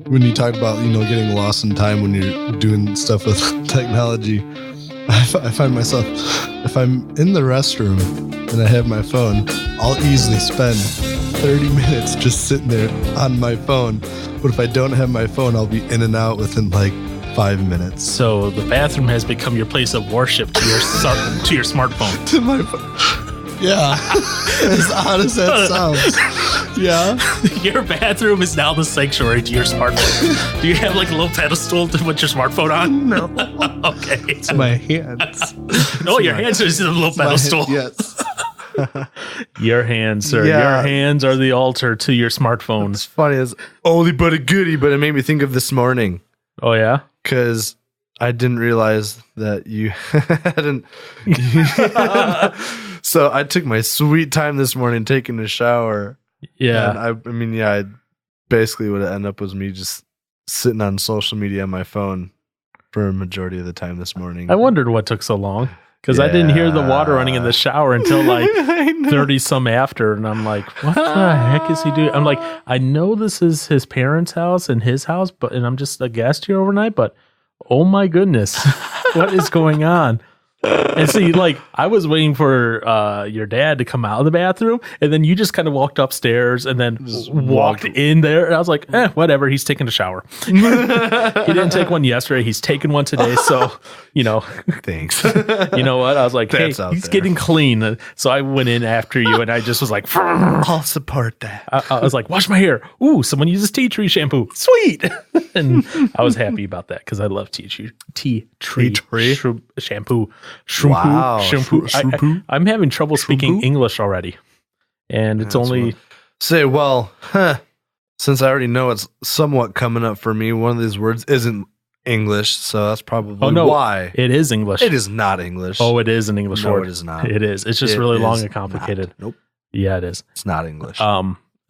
when you talk about, getting lost in time when you're doing stuff with technology, I find myself, if I'm in the restroom and I have my phone, I'll easily spend 30 minutes just sitting there on my phone. But if I don't have my phone, I'll be in and out within like 5 minutes. So the bathroom has become your place of worship to your to your smartphone. To my phone. Yeah. As odd as that sounds. Yeah. Your bathroom is now the sanctuary to your smartphone. Do you have like a little pedestal to put your smartphone on? No. Okay. It's my hands. No, your hands are just a little pedestal. Yes. Your hands, sir. Yeah. Your hands are the altar to your smartphone. It's funny as oldie but a goodie, but it made me think of this morning Oh, yeah? because I didn't realize that you hadn't. So I took my sweet time this morning taking a shower. Yeah. And I basically what it ended up was me just sitting on social media on my phone for a majority of the time this morning. I wondered what took so long because I didn't hear the water running in the shower until like 30 some after. And I'm like, what the heck is he doing? I'm like, I know this is his parents' house and his house, and I'm just a guest here overnight, but oh my goodness, what is going on? And see, like, I was waiting for your dad to come out of the bathroom, and then you just kind of walked upstairs and then walked in there. And I was like, whatever. He's taking a shower. He didn't take one yesterday. He's taking one today. So, Thanks. you know what? I was like, hey, That's out he's there. getting clean. So I went in after you, and I just was like, I'll support that. I was like, wash my hair. Ooh, someone uses tea tree shampoo. Sweet. And I was happy about that because I love tea tree shampoo. Wow. Shampoo. I'm having trouble speaking English already. And it's only... Since I already know it's somewhat coming up for me, one of these words isn't English, so that's probably why. It is English. It is not English. Oh, it is an English word. No, it is not. It is. It's just really long and complicated. Not. Nope. Yeah, it is. It's not English.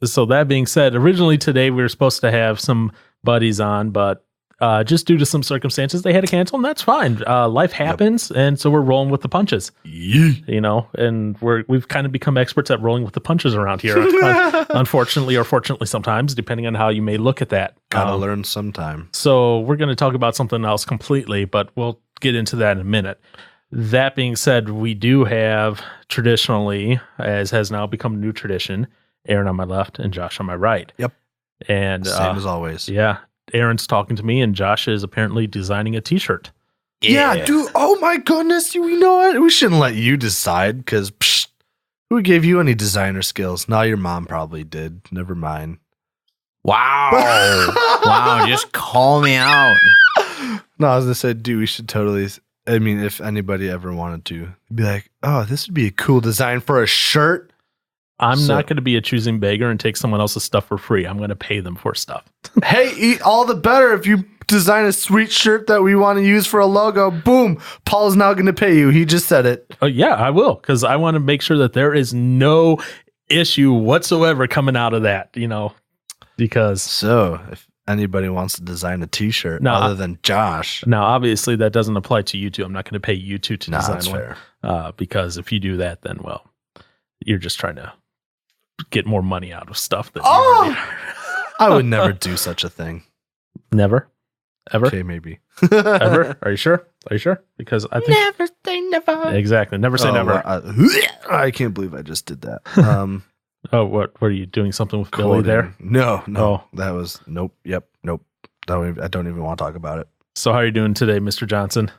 So that being said, originally today we were supposed to have some buddies on, but just due to some circumstances, they had to cancel, and that's fine. Life happens, and so we're rolling with the punches. And we've kind of become experts at rolling with the punches around here. Unfortunately or fortunately sometimes, depending on how you may look at that. Gotta learn sometime. So we're going to talk about something else completely, but we'll get into that in a minute. That being said, we do have traditionally, as has now become a new tradition, Aaron on my left and Josh on my right. Yep. And Same as always. Yeah. Aaron's talking to me, and Josh is apparently designing a t-shirt. Yeah, dude. Oh my goodness. You know what? We shouldn't let you decide because who gave you any designer skills? Now your mom probably did. Never mind. Wow. Wow. Just call me out. No, I was going to say, dude, we should totally. I mean, if anybody ever wanted to be like, oh, this would be a cool design for a shirt. I'm not going to be a choosing beggar and take someone else's stuff for free. I'm going to pay them for stuff. Hey, eat all the better if you design a sweet shirt that we want to use for a logo. Boom. Paul's now going to pay you. He just said it. Oh, yeah, I will, because I want to make sure that there is no issue whatsoever coming out of that, because... So, if anybody wants to design a t-shirt other than Josh... Now, obviously, that doesn't apply to you two. I'm not going to pay you two to design that's one. Fair. Because if you do that, then, well, you're just trying to get more money out of stuff that I would never do such a thing. Never? Ever? Okay, maybe. Ever? Are you sure? Because I think... Never say never. Exactly. Never say never. I can't believe I just did that. What are you doing something with Billy there? No. Oh. That was... Nope. Yep. Nope. I don't even want to talk about it. So how are you doing today, Mr. Johnson?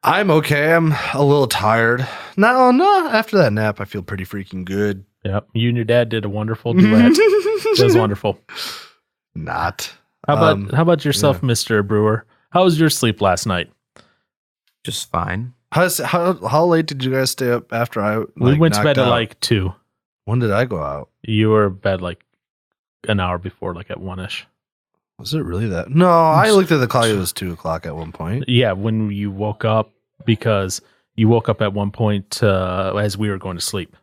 I'm okay. I'm a little tired. No. After that nap, I feel pretty freaking good. Yep. You and your dad did a wonderful duet. It was wonderful. Not. How about yourself, Mr. Brewer? How was your sleep last night? Just fine. How late did you guys stay up after we went to bed at like 2. When did I go out? You were in bed like an hour before, like at 1-ish. Was it really that? No, I looked at the clock. It was 2:00 at one point. Yeah, when you woke up, because you woke up at one point as we were going to sleep.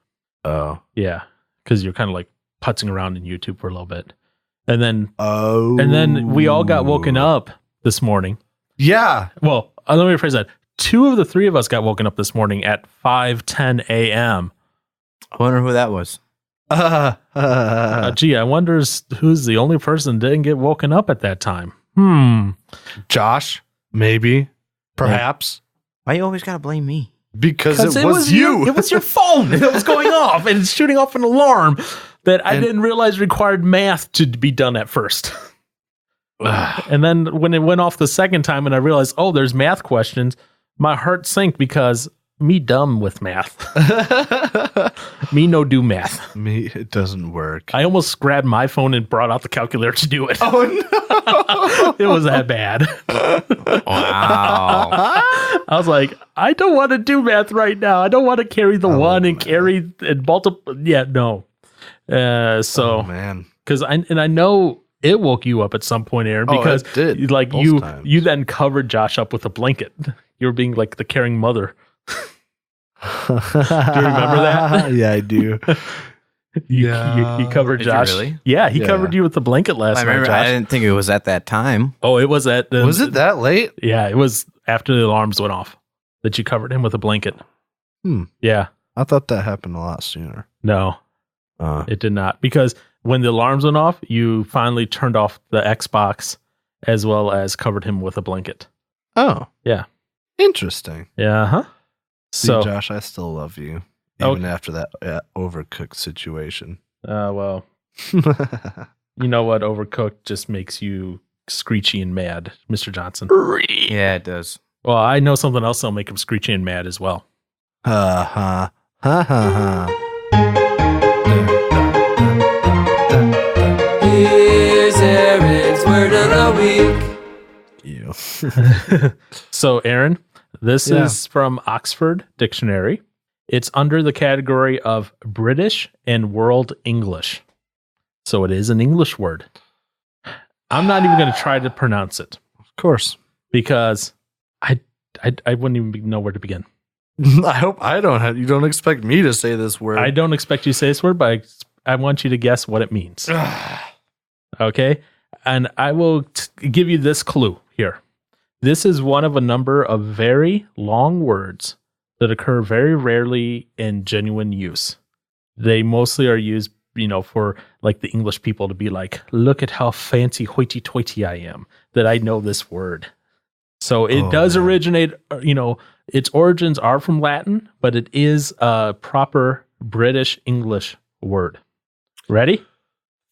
Oh. Yeah, because you're kind of like putzing around in YouTube for a little bit. And then we all got woken up this morning. Yeah. Well, let me rephrase that. 2 of the 3 of us got woken up this morning at 5:10 a.m. I wonder who that was. Gee, I wonder who's the only person that didn't get woken up at that time. Josh, maybe, perhaps, Why you always gotta blame me? because it was you. It was your phone that was going off and it's shooting off an alarm that I didn't realize required math to be done at first. And then when it went off the second time and I realized, oh, there's math questions, my heart sank because me dumb with math. Me no do math. Me, it doesn't work. I almost grabbed my phone and brought out the calculator to do it. Oh no! It was that bad. Wow. I was like, I don't want to do math right now. I don't want to carry the one and carry and multiple. Yeah, no. So, man, because I know it woke you up at some point, Aaron, because it did, like both times. you then covered Josh up with a blanket. You were being like the caring mother. Do you remember that? Yeah, I do. You covered Did you Josh. really? Yeah, he Yeah. covered you with the blanket last I night, remember. Josh. I didn't think it was at that time. Oh, it was at Was it that late? Yeah, it was after the alarms went off that you covered him with a blanket. Yeah. I thought that happened a lot sooner. No, it did not. Because when the alarms went off, you finally turned off the Xbox as well as covered him with a blanket. Oh, Yeah. interesting. Yeah. Huh. See, So, Josh, I still love you even after that overcooked situation. well, you know what? Overcooked just makes you screechy and mad, Mr. Johnson. Yeah, it does. Well, I know something else that'll make him screechy and mad as well. Ha ha ha. Here's Aaron's word of the week. You. So, Aaron, this is from Oxford Dictionary. It's under the category of British and World English. So it is an English word. I'm not even going to try to pronounce it Of course. because I wouldn't even know where to begin. I hope I don't have. You don't expect me to say this word. I don't expect you to say this word, but I want you to guess what it means. Okay? And I will give you this clue here. This is one of a number of very long words that occur very rarely in genuine use. They mostly are used, for like the English people to be like, look at how fancy hoity-toity I am, that I know this word. So it does originate, its origins are from Latin, but it is a proper British English word. Ready?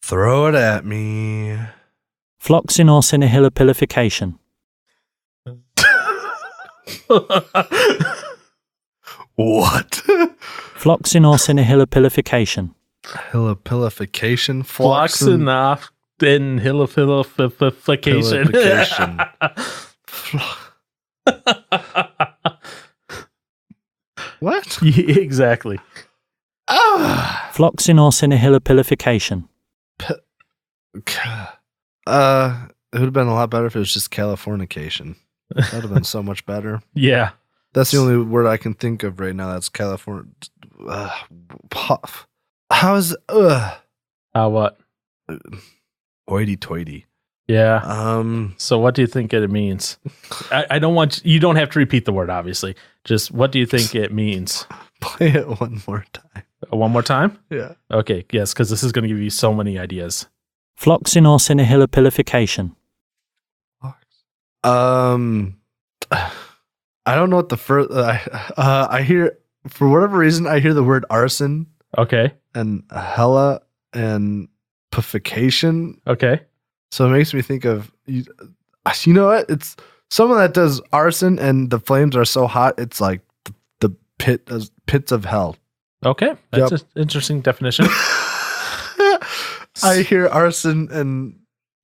Throw it at me. Floxin or cinehilopilification. What? Floxin or cinehilopilification. Hilopilification? Floxin off in hilopilification. What? Yeah, exactly. Floxin or cinehilopilification. It would have been a lot better if it was just Californication. That would have been so much better. Yeah. That's the only word I can think of right now. That's California. How is What? hoity-toity? Yeah. So what do you think it means? I don't want you don't have to repeat the word, obviously. Just what do you think it means? Play it one more time. One more time? Yeah. Okay, yes, because this is going to give you so many ideas. Floxin or cinehilopilification. I don't know what the first. I hear, for whatever reason, I hear the word arson Okay. and hella and purification. Okay. So it makes me think of you know what? It's someone that does arson and the flames are so hot it's like the pits of hell. Okay. That's an interesting definition. I hear arson and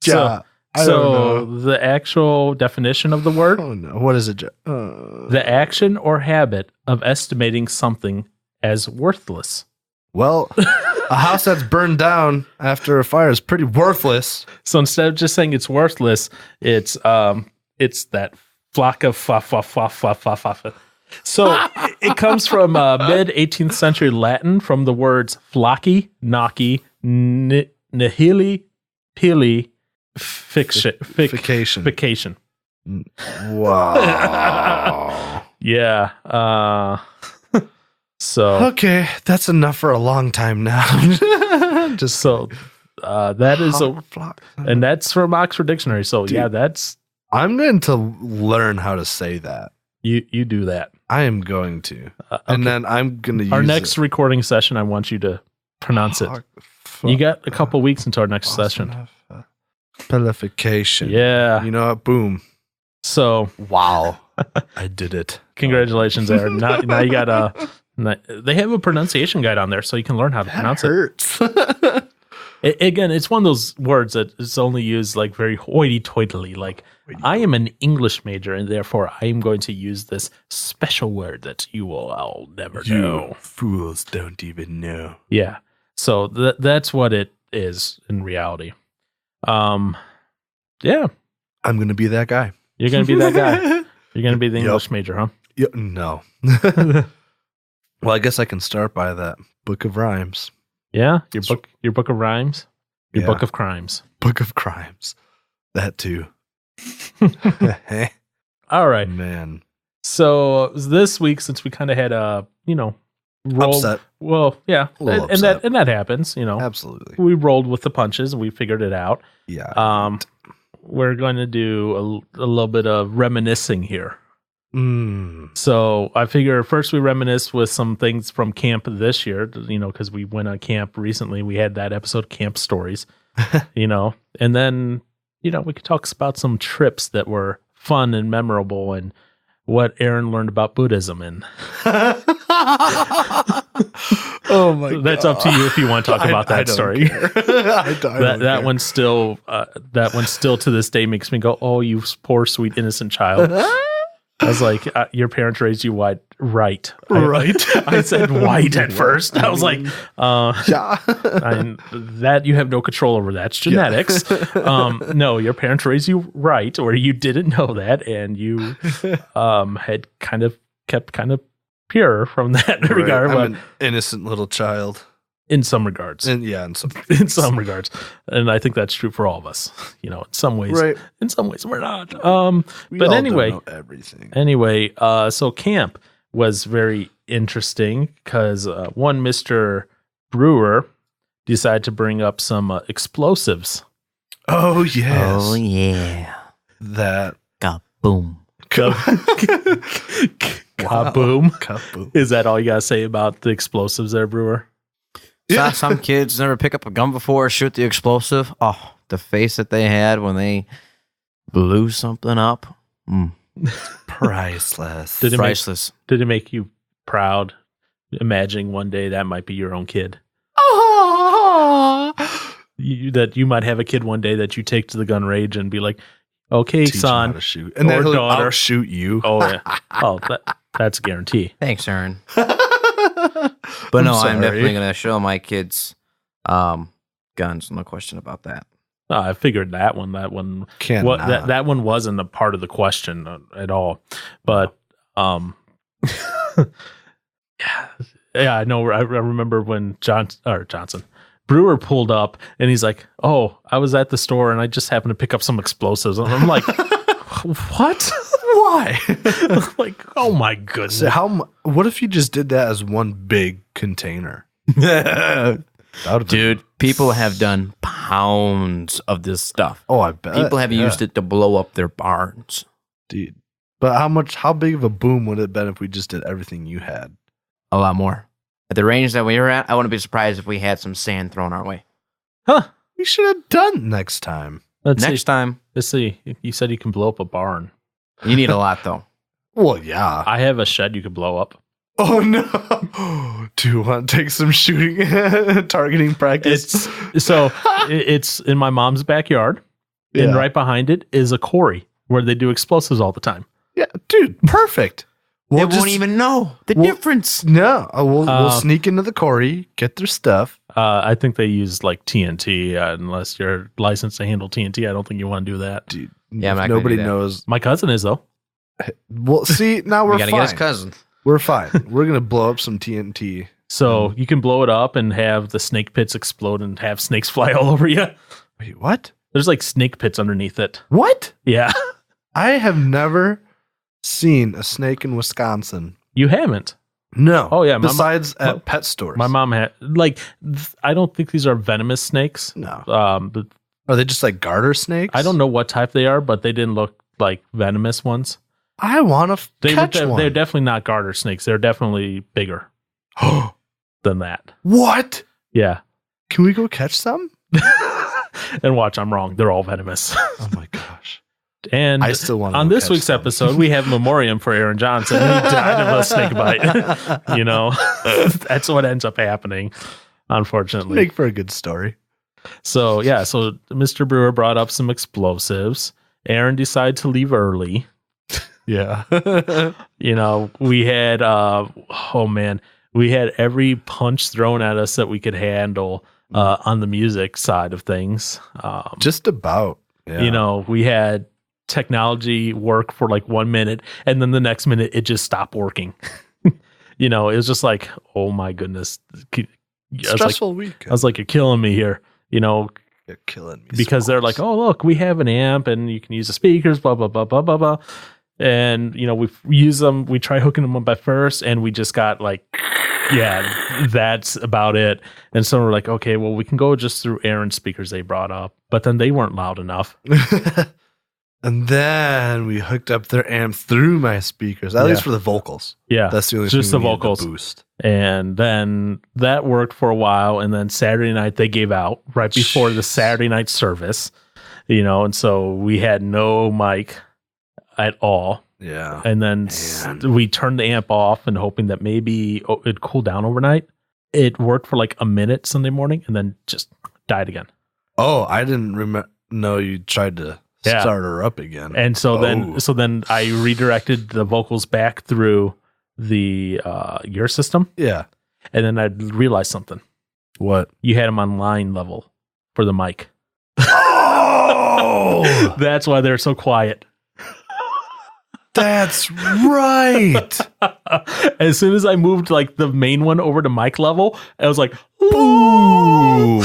I don't know. The actual definition of the word, Oh no! What is it? the action or habit of estimating something as worthless. Well, a house that's burned down after a fire is pretty worthless. So instead of just saying it's worthless, it's that flock of fa. So it comes from mid 18th century Latin from the words flocci, knocky, nihili, pili, fication. Wow. Yeah. So Okay, that's enough for a long time now. Just So that is and that's from Oxford Dictionary. So Dude. yeah, that's I'm going to learn how to say that. you do that. I am going to. Okay. And then I'm going to use Our next recording session, I want you to pronounce it. You got a couple weeks until our next session. Pilification. Yeah. You know what? Boom. So Wow. I did it. congratulations, Aaron. Now you got they have a pronunciation guide on there, so you can learn how to pronounce hurts. Again, it's one of those words that is only used like very hoity-toitily. Like, I am an English major, and therefore I am going to use this special word that you will all never know. Fools don't even know. Yeah. So that's what it is in reality. Yeah. I'm going to be that guy. You're going to be that guy. You're going to be the English major, huh? Yeah, no. Well, I guess I can start by that book of rhymes. Yeah. Your book of rhymes. Your Yeah. book of crimes. Book of crimes. That too. All right. Man. So this week, since we kind of had a, roll, Upset. well, yeah, A little and upset. that happens, Absolutely. we rolled with the punches and we figured it out. Yeah. We're going to do a little bit of reminiscing here. So I figure first we reminisce with some things from camp this year, because we went on camp recently. We had that episode, Camp Stories, and then, we could talk about some trips that were fun and memorable and what Aaron learned about Buddhism. And Oh my God. that's up to you if you want to talk about that story. That one's still to this day makes me go, oh, you poor sweet innocent child. I was like, your parents raised you white, right? I said white at first. I was like, that you have no control over. That's genetics. No, your parents raised you right, or you didn't know that, and you had kept pure from that regard. I'm an innocent little child. In some regards. In some regards. And I think that's true for all of us. In some ways. Right. In some ways we're not. We but all anyway. don't know everything. Anyway, so camp was very interesting because one Mr. Brewer decided to bring up some explosives. Oh yes. Oh, yeah. That Kaboom. Kaboom. Kaboom. Is that all you got to say about the explosives there, Brewer? Saw some kids never pick up a gun before, shoot the explosive. Oh, the face that they had when they blew something up. Priceless. Priceless. Did it make you proud imagining one day that might be your own kid? That you might have a kid one day that you take to the gun range and be like, okay, Teach him son. how to shoot. And then or he'll daughter. shoot you. Oh, yeah. Oh, that's a guarantee. Thanks, Aaron. But no, I'm sorry. definitely going to show my kids guns. No question about that. I figured that one. That one wasn't a part of the question at all. But yeah, I know. I remember when Johnson Brewer pulled up and he's like, "Oh, I was at the store and I just happened to pick up some explosives." And I'm like, "What? Why?" Like, oh my goodness! So what if you just did that as one big container? Dude, people have done pounds of this stuff. Oh, I bet. People have used it to blow up their barns. Dude. But how big of a boom would it have been if we just did everything you had? A lot more. At the range that we were at, I wouldn't be surprised if we had some sand thrown our way. Huh? We should have done next time. Let's time, see. You said you can blow up a barn. you need a lot, though. Well, yeah. I have a shed you could blow up. Oh, no. Do you want to take some shooting, targeting practice? It's in my mom's backyard, and Yeah. right behind it is a quarry where they do explosives all the time. Yeah, dude, perfect. They won't even know the difference. No, we'll sneak into the quarry, get their stuff. I think they use like TNT, unless you're licensed to handle TNT. I don't think you want to do that. Dude, Yeah, I'm if not gonna nobody do that. knows. My cousin is, though. Well, see, now we're We gotta fine. get his cousin. We're fine. We're gonna blow up some TNT. So you can blow it up and have the snake pits explode and have snakes fly all over you. Wait, what? There's like snake pits underneath it. What? Yeah. I have never seen a snake in Wisconsin. You haven't. No. Oh, yeah, Besides at pet stores. My mom had I don't think these are venomous snakes. No. But Are they just like garter snakes? I don't know what type they are, but they didn't look like venomous ones. I want to catch one. They're definitely not garter snakes. They're definitely bigger than that. What? Yeah. Can we go catch some? And watch, I'm wrong. They're all venomous. Oh my gosh. And I still want to on go this catch week's some. episode, we have memoriam for Aaron Johnson. He died of a snake bite. You know, that's what ends up happening, unfortunately. Make for a good story. So Mr. Brewer brought up some explosives. Aaron decided to leave early. Yeah. You know, we had we had every punch thrown at us that we could handle on the music side of things. Just about. Yeah. You know, we had technology work for like 1 minute, and then the next minute it just stopped working. You know, it was just like, oh my goodness. Stressful week. I was like, you're killing me here. You know, You're killing me. because they're like, oh, look, we have an amp and you can use the speakers, blah, blah, blah, blah, blah, blah. And, you know, we use them. We try hooking them up at first, and we just got like, yeah, that's about it. And so we're like, okay, well, we can go just through Aaron's speakers they brought up, but then they weren't loud enough. And then we hooked up their amp through my speakers, at least for the vocals. Yeah. That's the only just thing the we needed to vocals. boost. And then that worked for a while. And then Saturday night they gave out right before the Saturday night service, you know, and so we had no mic at all. Yeah. And then we turned the amp off and hoping that maybe it'd cool down overnight. It worked for like a minute Sunday morning and then just died again. Oh, I didn't know you tried to start her up again. And so then I redirected the vocals back through the your system. Yeah. And then I realized something. What? You had them on line level for the mic. Oh, That's why they're so quiet. that's right. As soon as I moved like the main one over to mic level, I was like, Boom.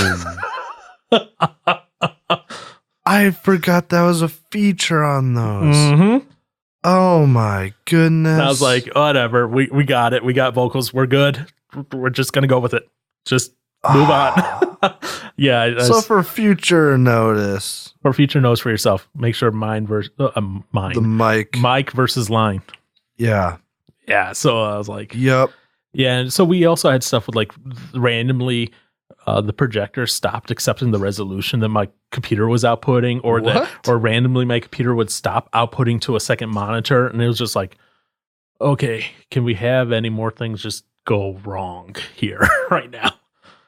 I forgot that was a feature on those. mm-hmm. Oh my goodness. And I was like, whatever. We got it. We got vocals. We're good. We're just going to go with it. Just move on. Yeah. So for future notice, for future notes for yourself, make sure mine versus the mic versus line. Yeah. Yeah. So I was like, Yep. yeah. And so we also had stuff with like randomly the projector stopped accepting the resolution that my computer was outputting, or randomly my computer would stop outputting to a second monitor. And it was just like, okay, can we have any more things just go wrong here right now?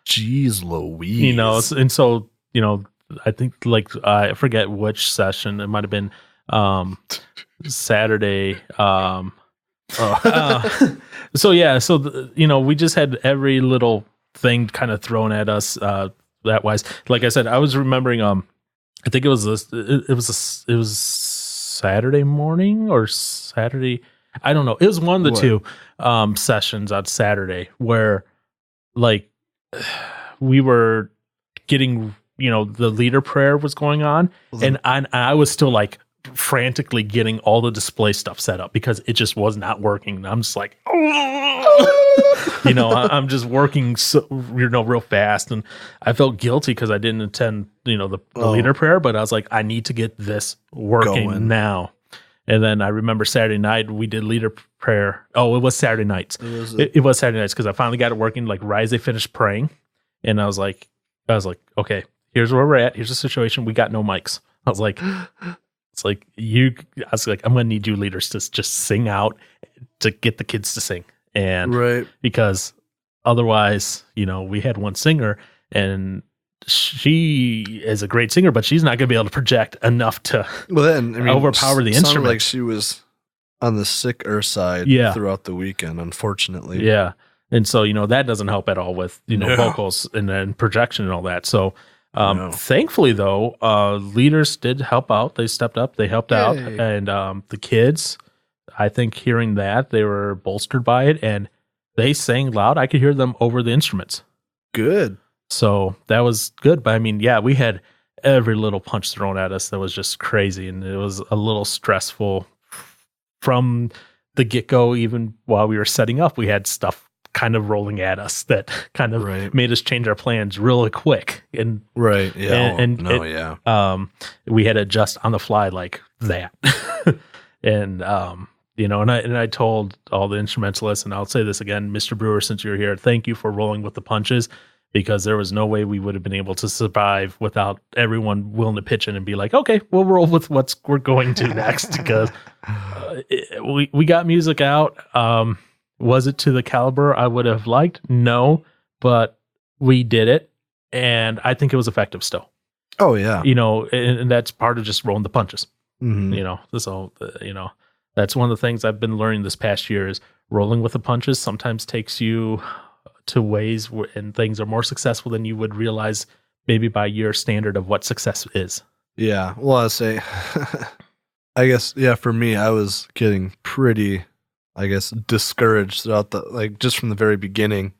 Jeez Louise. You know, and so, you know, I think like, I forget which session. It might have been Saturday. So yeah, so you know, we just had every little thing kind of thrown at us that wise. Like I said, I was remembering I think it was Saturday morning or Saturday, I don't know, it was one of the two sessions on Saturday where like we were getting, you know, the leader prayer was going on, and I was still like frantically getting all the display stuff set up because it just was not working. I'm just like, you know, I'm just working so, you know, real fast, and I felt guilty because I didn't attend, you know, the leader prayer, but I was like, I need to get this working now. And then I remember Saturday night we did leader prayer. Oh, it was Saturday nights. It was Saturday nights because I finally got it working. Like right as they finished praying, and I was like, okay, here's where we're at. Here's the situation. We got no mics. I was like, it's like I'm gonna need you leaders to just sing out to get the kids to sing, and because otherwise, you know, we had one singer and she is a great singer, but she's not going to be able to project enough to overpower the instrument. Like she was on the sicker side throughout the weekend, unfortunately. Yeah. And so, you know, that doesn't help at all with, you know, vocals and then projection and all that. So thankfully, though, leaders did help out. They stepped up. They helped out. And the kids, I think hearing that, they were bolstered by it. And they sang loud. I could hear them over the instruments. Good. So that was good. But I mean, yeah, we had every little punch thrown at us that was just crazy. And it was a little stressful from the get-go, even while we were setting up, we had stuff kind of rolling at us that kind of made us change our plans really quick. And we had to adjust on the fly like that. And I told all the instrumentalists, and I'll say this again, Mr. Brewer, since you're here, thank you for rolling with the punches, because there was no way we would have been able to survive without everyone willing to pitch in and be like, okay, we'll roll with what we're going to next, because we got music out. Was it to the caliber I would have liked? No, but we did it, and I think it was effective still. Oh yeah. And that's part of just rolling the punches. Mm-hmm. So that's one of the things I've been learning this past year is rolling with the punches sometimes takes you to ways and things are more successful than you would realize maybe by your standard of what success is. Yeah. Well, I say, I guess, for me, I was getting pretty, discouraged throughout just from the very beginning,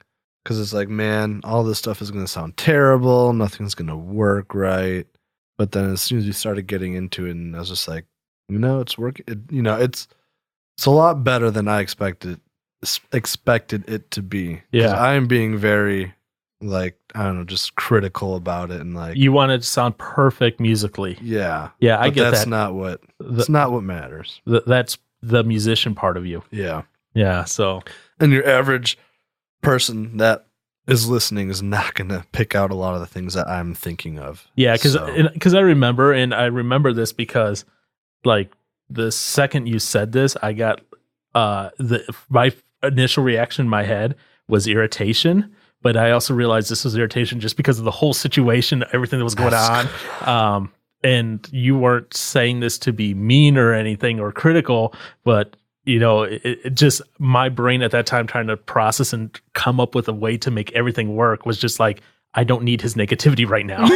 because it's like, man, all this stuff is going to sound terrible. Nothing's going to work right. But then as soon as we started getting into it, and I was just like, it's working. It's a lot better than I expected it to be. Yeah. I'm being very, just critical about it. And you want it to sound perfect musically. Yeah. Yeah, I get that. That's not what, that's not what matters. That's the musician part of you. Yeah. Yeah. So, and your average person that is listening is not going to pick out a lot of the things that I'm thinking of. Yeah. Cause I remember this because the second you said this, I got, my initial reaction in my head was irritation, but I also realized this was irritation just because of the whole situation, everything that was going on. And you weren't saying this to be mean or anything or critical, but it just, my brain at that time trying to process and come up with a way to make everything work was just like, I don't need his negativity right now,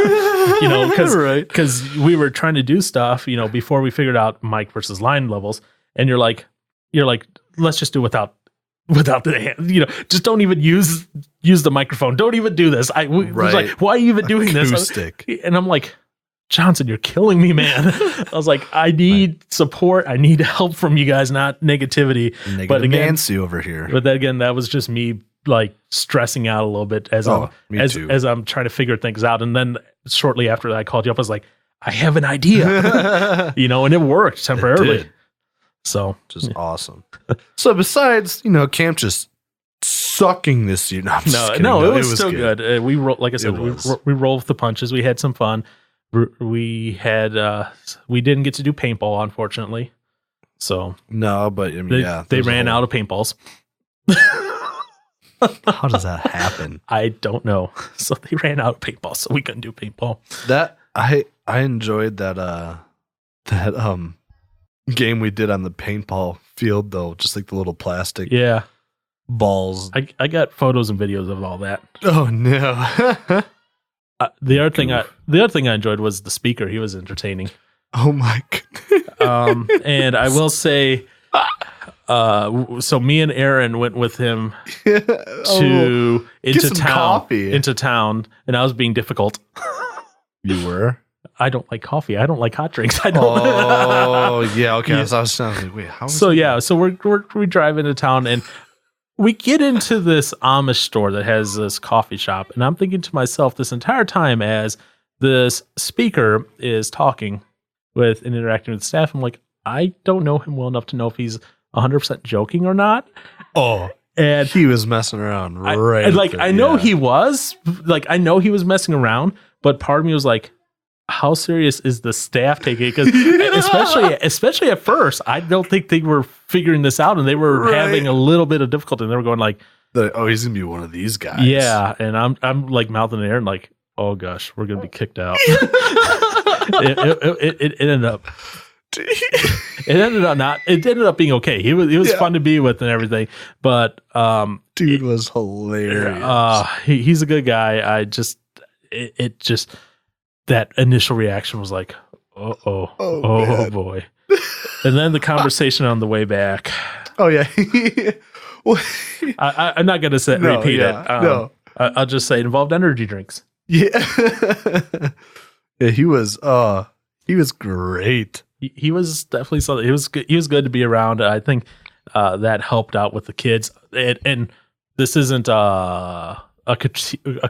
because we were trying to do stuff, before we figured out mic versus line levels. And you're like, let's just do without the hand, just don't even use the microphone. Don't even do this. Was like, why are you even doing Acoustic. this? And I'm like, Johnson, you're killing me, man. I was like, I need support. I need help from you guys, not negativity. But again, Nancy over here. But then again, that was just me stressing out a little bit as I'm trying to figure things out. And then shortly after that, I called you up. I was like, I have an idea, and it worked temporarily. It did. So, which is awesome. So besides, Camp just sucking this year. No, it was still good. We rolled, like I said, we rolled with the punches. We had some fun. We didn't get to do paintball, unfortunately. So no, but they ran out of paintballs. How does that happen? I don't know. So they ran out of paintball, so we couldn't do paintball. That I enjoyed that game we did on the paintball field, though, just like the little plastic balls. I got photos and videos of all that. Oh no. The other thing I enjoyed was the speaker. He was entertaining. Oh my goodness. And I will say, so me and Aaron went with him into town, and I was being difficult. You were? I don't like coffee. I don't like hot drinks. I don't. Oh yeah, okay. Yeah. So I was like, wait, how? So we drive into town, and we get into this Amish store that has this coffee shop, and I'm thinking to myself this entire time as this speaker is talking with and interacting with staff, I'm like, I don't know him well enough to know if he's 100% joking or not. Oh, and he was messing around, right? I know he was messing around, but part of me was like, how serious is the staff taking it? Because especially at first, I don't think they were figuring this out, and they were having a little bit of difficulty. And they were going like, "Oh, he's gonna be one of these guys." Yeah, and I'm like mouthing the air and like, "Oh gosh, we're gonna be kicked out." it ended up. It ended up being okay. He was fun to be with and everything, but dude was hilarious. He's a good guy. That initial reaction was like, oh boy. And then the conversation on the way back. Oh yeah. I'm not going to repeat it. No. I'll just say it involved energy drinks. Yeah. Yeah, he was great. He was definitely something. He was good to be around. I think that helped out with the kids. And this isn't a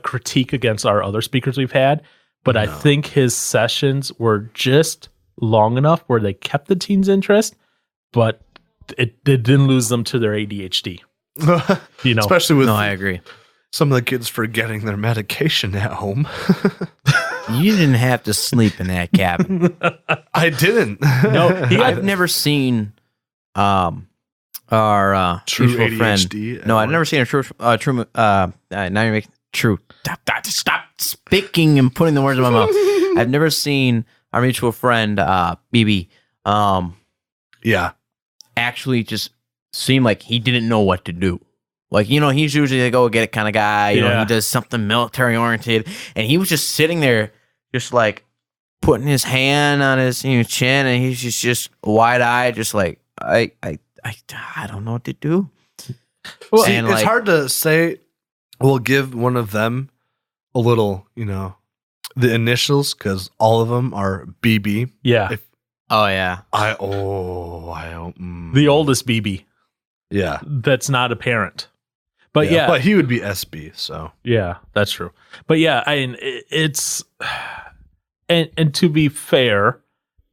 critique against our other speakers we've had, but I think his sessions were just long enough where they kept the teens' interest, but it didn't lose them to their ADHD. Especially with I agree. some of the kids forgetting their medication at home. You didn't have to sleep in that cabin. I didn't. No, I've never seen our True mutual friend. ADHD. No, I've never seen a true. Now you're making true. Stop speaking and putting the words in my mouth. I've never seen our mutual friend BB. Yeah. Actually, just seem like he didn't know what to do. Like, he's usually the go get it kind of guy. He does something military oriented, and he was just sitting there, just like putting his hand on his chin, and he's just wide eyed, just like I don't know what to do. Well, And, it's like- hard to say. We'll give one of them a little, the initials, because all of them are BB. Yeah. Oh yeah, The oldest BB Yeah. that's not a parent. But yeah, But he would be SB, so. yeah, that's true. But yeah, it's and to be fair,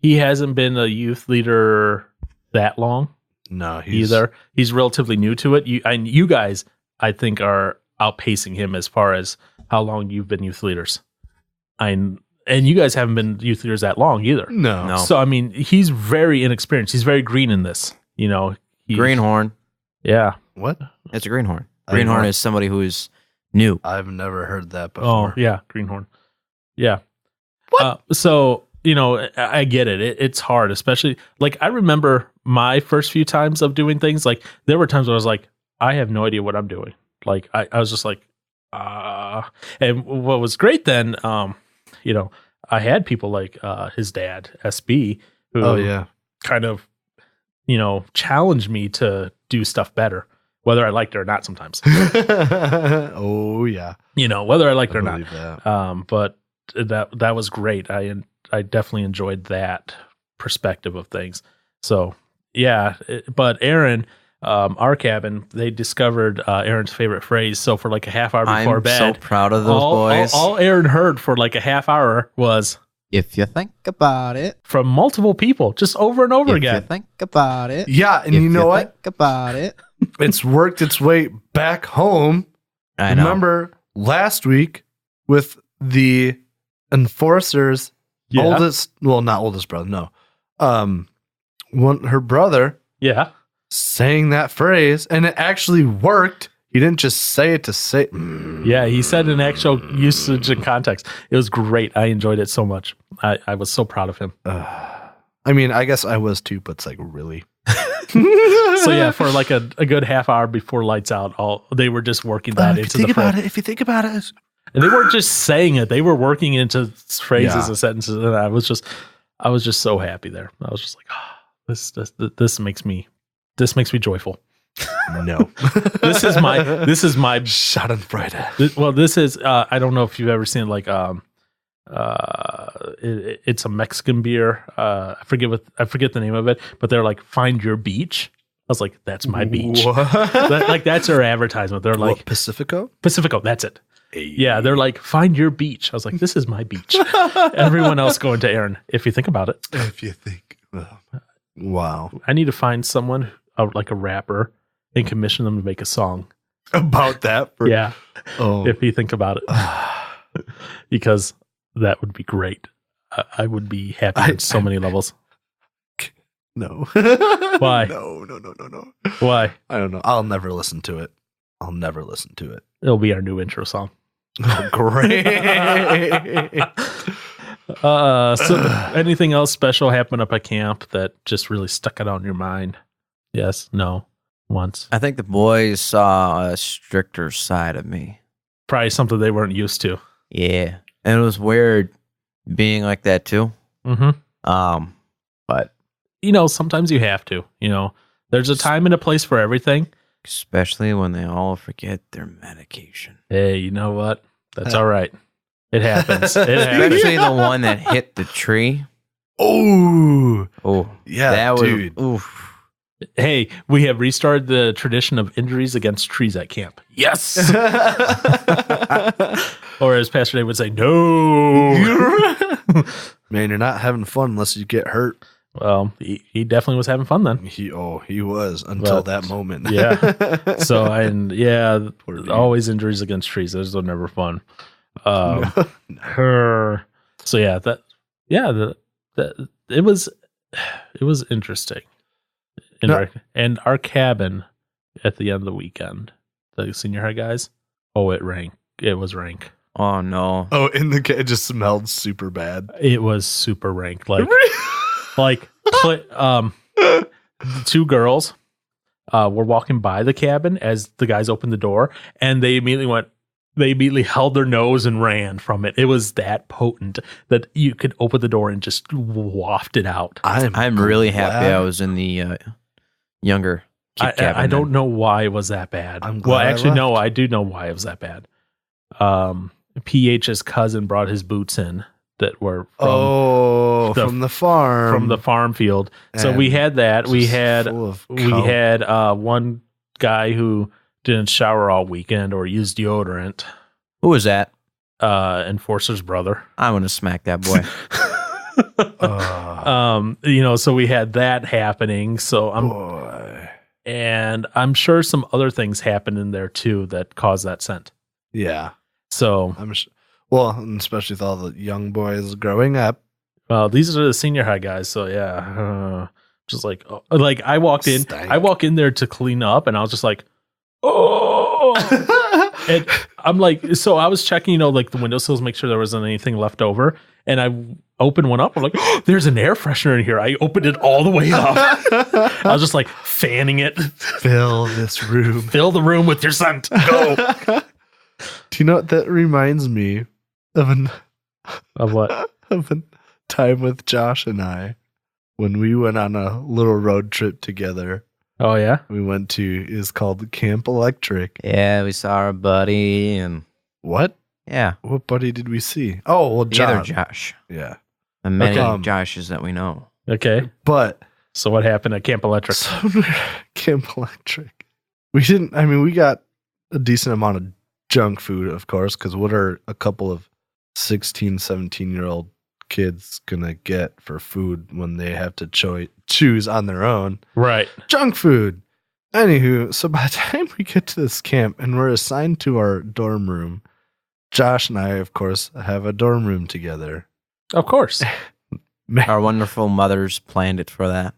he hasn't been a youth leader that long No, he's. either. He's relatively new to it. You guys, I think, are outpacing him as far as how long you've been youth leaders. And you guys haven't been youth leaders that long either. No. So I mean, he's very inexperienced. He's very green in this. greenhorn. Yeah. What? It's a greenhorn. I don't Greenhorn know. is somebody who is new. I've never heard that Oh, before. yeah, greenhorn. Yeah. So, I get it. It's hard, especially like I remember my first few times of doing things. Like there were times where I was like, I have no idea what I'm doing. Like I was just like, and what was great then, I had people like his dad, SB, who Oh, yeah. kind of, challenged me to do stuff better, whether I liked it or not sometimes. Oh, yeah. Whether I liked it or I not. believe that. But that was great. I definitely enjoyed that perspective of things. So yeah, but Aaron, our cabin, they discovered Aaron's favorite phrase. So for like a half hour before I'm bed, so proud of those boys. all Aaron heard for like a half hour was If you think about it, from multiple people, just over and over again. think about it, Yeah, and you know what? Think about it. It's worked its way back home. I know. Remember last week with the enforcer's Yeah. oldest, well, not oldest brother, no. Her brother Yeah. saying that phrase, and it actually worked. He didn't just say it to say. Yeah. He said in actual usage and context. It was great. I enjoyed it so much. I was so proud of him. I mean, I guess I was too, but it's like really. So yeah, for like a good half hour before lights out, they were just working that into the phrase. if you think about it, And they weren't just saying it; they were working into phrases Yeah. and sentences. And I was just so happy there. I was just like, this makes me joyful. no. This is my Schadenfreude. well. This is I don't know if you've ever seen like it's a Mexican beer. I forget the name of it, but they're like Find Your Beach. I was like, that's my beach. What? That's their advertisement. They're like What, Pacifico? Pacifico. That's it. Yeah, they're like, find your beach. I was like, this is my beach. Everyone else going to Aaron, if you think about it. If you think. Wow. I need to find someone, like a rapper, and commission them to make a song. About that? Yeah, Oh. if you think about it. Because that would be great. I would be happy on so many levels. No. Why? No. Why? I don't know. I'll never listen to it. It'll be our new intro song. Oh, great. So anything else special happened up at camp that just really stuck out on your mind? Yes? No? Once? I think the boys saw a stricter side of me. Probably something they weren't used to. Yeah, and it was weird being like that too. Mm-hmm. But Sometimes you have to. There's a time and a place for everything. especially when they all forget their medication. Hey, you know what? That's all right. It happens. It happens. Especially the one that hit the tree. Oh, Oh, yeah, that was dude. oof. Hey, we have restarted the tradition of injuries against trees at camp. Yes. Or as Pastor Dave would say, no. Man, you're not having fun unless you get hurt. Well, he definitely was having fun then. He was until that moment. Yeah. So always injuries against trees. Those are never fun. Her. So it was interesting. And our cabin at the end of the weekend, the senior high guys. Oh, it was rank. Oh no. Oh, it just smelled super bad. It was super rank. Like two girls were walking by the cabin as the guys opened the door, and they immediately held their nose and ran from it. It was that potent that you could open the door and just waft it out. I'm really happy I was in the younger kid cabin. I don't know why it was that bad. No, I do know why it was that bad. PH's cousin brought his boots in that were from the farm. From the farm field. So we had that. We had one guy who didn't shower all weekend or use deodorant. Who was that? Enforcer's brother. I want to smack that boy. So we had that happening. So I'm sure some other things happened in there too that caused that scent. Yeah. So I'm sure. Well, and especially with all the young boys growing up. Well, these are the senior high guys. So just like I walked in. I walk in there to clean up, and I was just like, oh. And I'm like, so I was checking, like the windowsills, make sure there wasn't anything left over. And I opened one up. I'm like, oh, there's an air freshener in here. I opened it all the way up. I was just like fanning it. Fill this room. Fill the room with your scent. Go. Do you know what that reminds me of? Of what? Of a time with Josh and I when we went on a little road trip together. Oh yeah, we went to is called Camp Electric. Yeah, we saw our buddy and what? Yeah, what buddy did we see? Oh, well, the other Josh. Yeah, and many Joshes that we know. Okay, but so what happened at Camp Electric? Camp Electric. We didn't. I mean, we got a decent amount of junk food, of course, because what are a couple of 16, 17-year-old kids gonna get for food when they have to choose on their own? Right. Junk food. Anywho, so by the time we get to this camp and we're assigned to our dorm room, Josh and I, of course, have a dorm room together. Of course. Our wonderful mothers planned it for that.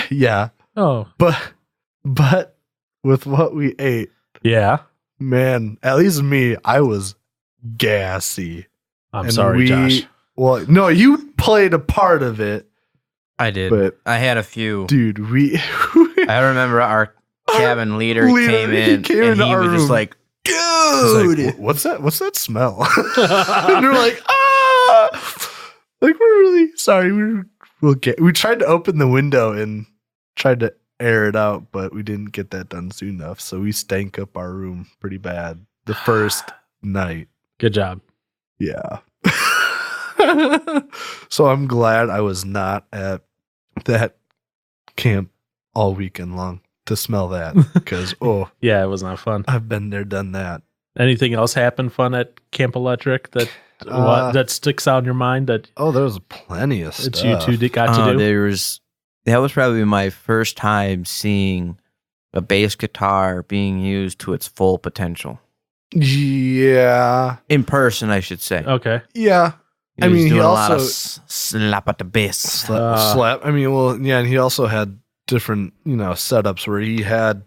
Yeah. Oh. But with what we ate. Yeah. Man, at least me, I was gassy. I'm sorry, Josh. Well, no, you played a part of it. I did. But I had a few. Dude, I remember our cabin leader came in and he was just like, dude, like, what's that? What's that smell? And we're like, like we're really sorry. We tried to open the window and tried to air it out, but we didn't get that done soon enough. So we stank up our room pretty bad the first night. Good job. Yeah. So I'm glad I was not at that camp all weekend long to smell that because yeah, it was not fun. I've been there, done that. Anything else happen fun at Camp Electric that that sticks out in your mind? That there was plenty of stuff you two got to do. That was probably my first time seeing a bass guitar being used to its full potential. Yeah, in person, I should say. Okay. Yeah. I mean, he also slap at the bass. Slap. I mean, well, yeah, and he also had different, setups where he had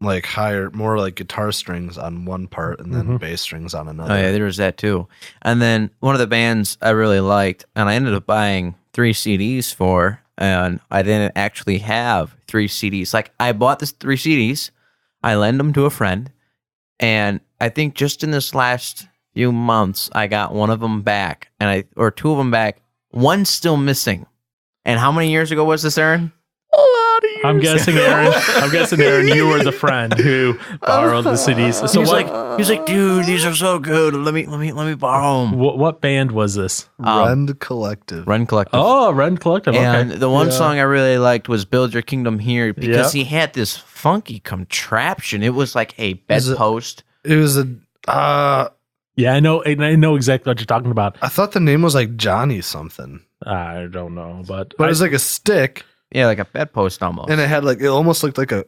like more like guitar strings on one part and then bass strings on another. Oh yeah, there was that too. And then one of the bands I really liked, and I ended up buying 3 CDs for, and I didn't actually have 3 CDs. Like I bought this 3 CDs, I lent them to a friend, and I think just in this last few months, I got one of them back, or 2 of them back. One's still missing. And how many years ago was this, Aaron? A I'm guessing, Aaron, you were the friend who borrowed the CDs. So He's like, dude, these are so good. Let me borrow them. what band was this? Rend Collective. Run Collective. Oh, Rend Collective. And Okay. the one song I really liked was Build Your Kingdom Here because Yeah. he had this funky contraption. It was like a bedpost. It was a. Yeah, I know exactly what you're talking about. I thought the name was like Johnny something, I don't know, but but it was like a stick, Yeah, like a bedpost almost. and it had like it almost looked like a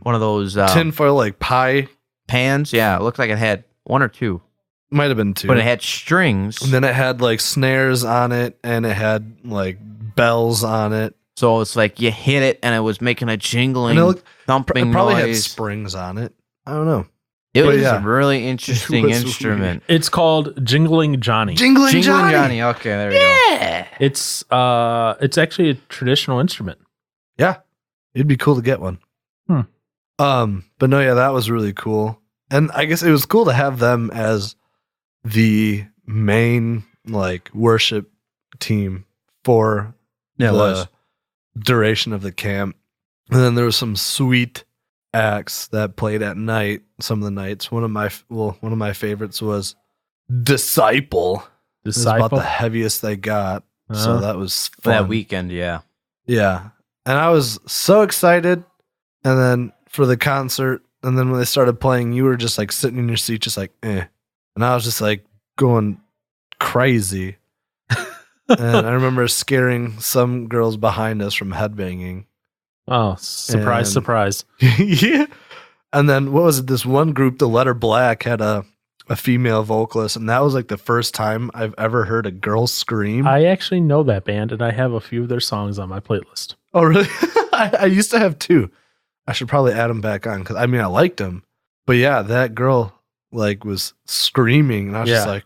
one of those tinfoil like pie. pans. Yeah, it looked like it had one or two, Might have been two, but it had strings. and then it had like snares on it, and it had like bells on it. So it's like you hit it and it was making a jingling, And it looked- thumping It probably had noise. springs on it. I don't know. It but was yeah. a really interesting It was instrument. it's called Jingling Johnny. Jingling Jingling Johnny. Okay, there we go. It's actually a traditional instrument. Yeah, it'd be cool to get one. But no, yeah, that was really cool, and I guess it was cool to have them as the main like worship team for Yeah, it the was. duration of the camp. And then there was some sweet acts that played at night. Some of the nights. One of my favorites was Disciple. It was about Disciple. the heaviest they got. So that was For that fun. weekend, yeah. Yeah. And I was so excited. And then for the concert, and then when they started playing, you were just like sitting in your seat, just like, eh. And I was just like going crazy. And I remember scaring some girls behind us from headbanging. Oh, surprise, And- surprise. Yeah. And then what was it? This one group, the Letter Black, had a female vocalist, and that was like the first time I've ever heard a girl scream. I actually know that band, and I have a few of their songs on my playlist. Oh, really? I used to have two. I should probably add them back on because I mean I liked them, but yeah, that girl like was screaming, and I was just Yeah. like,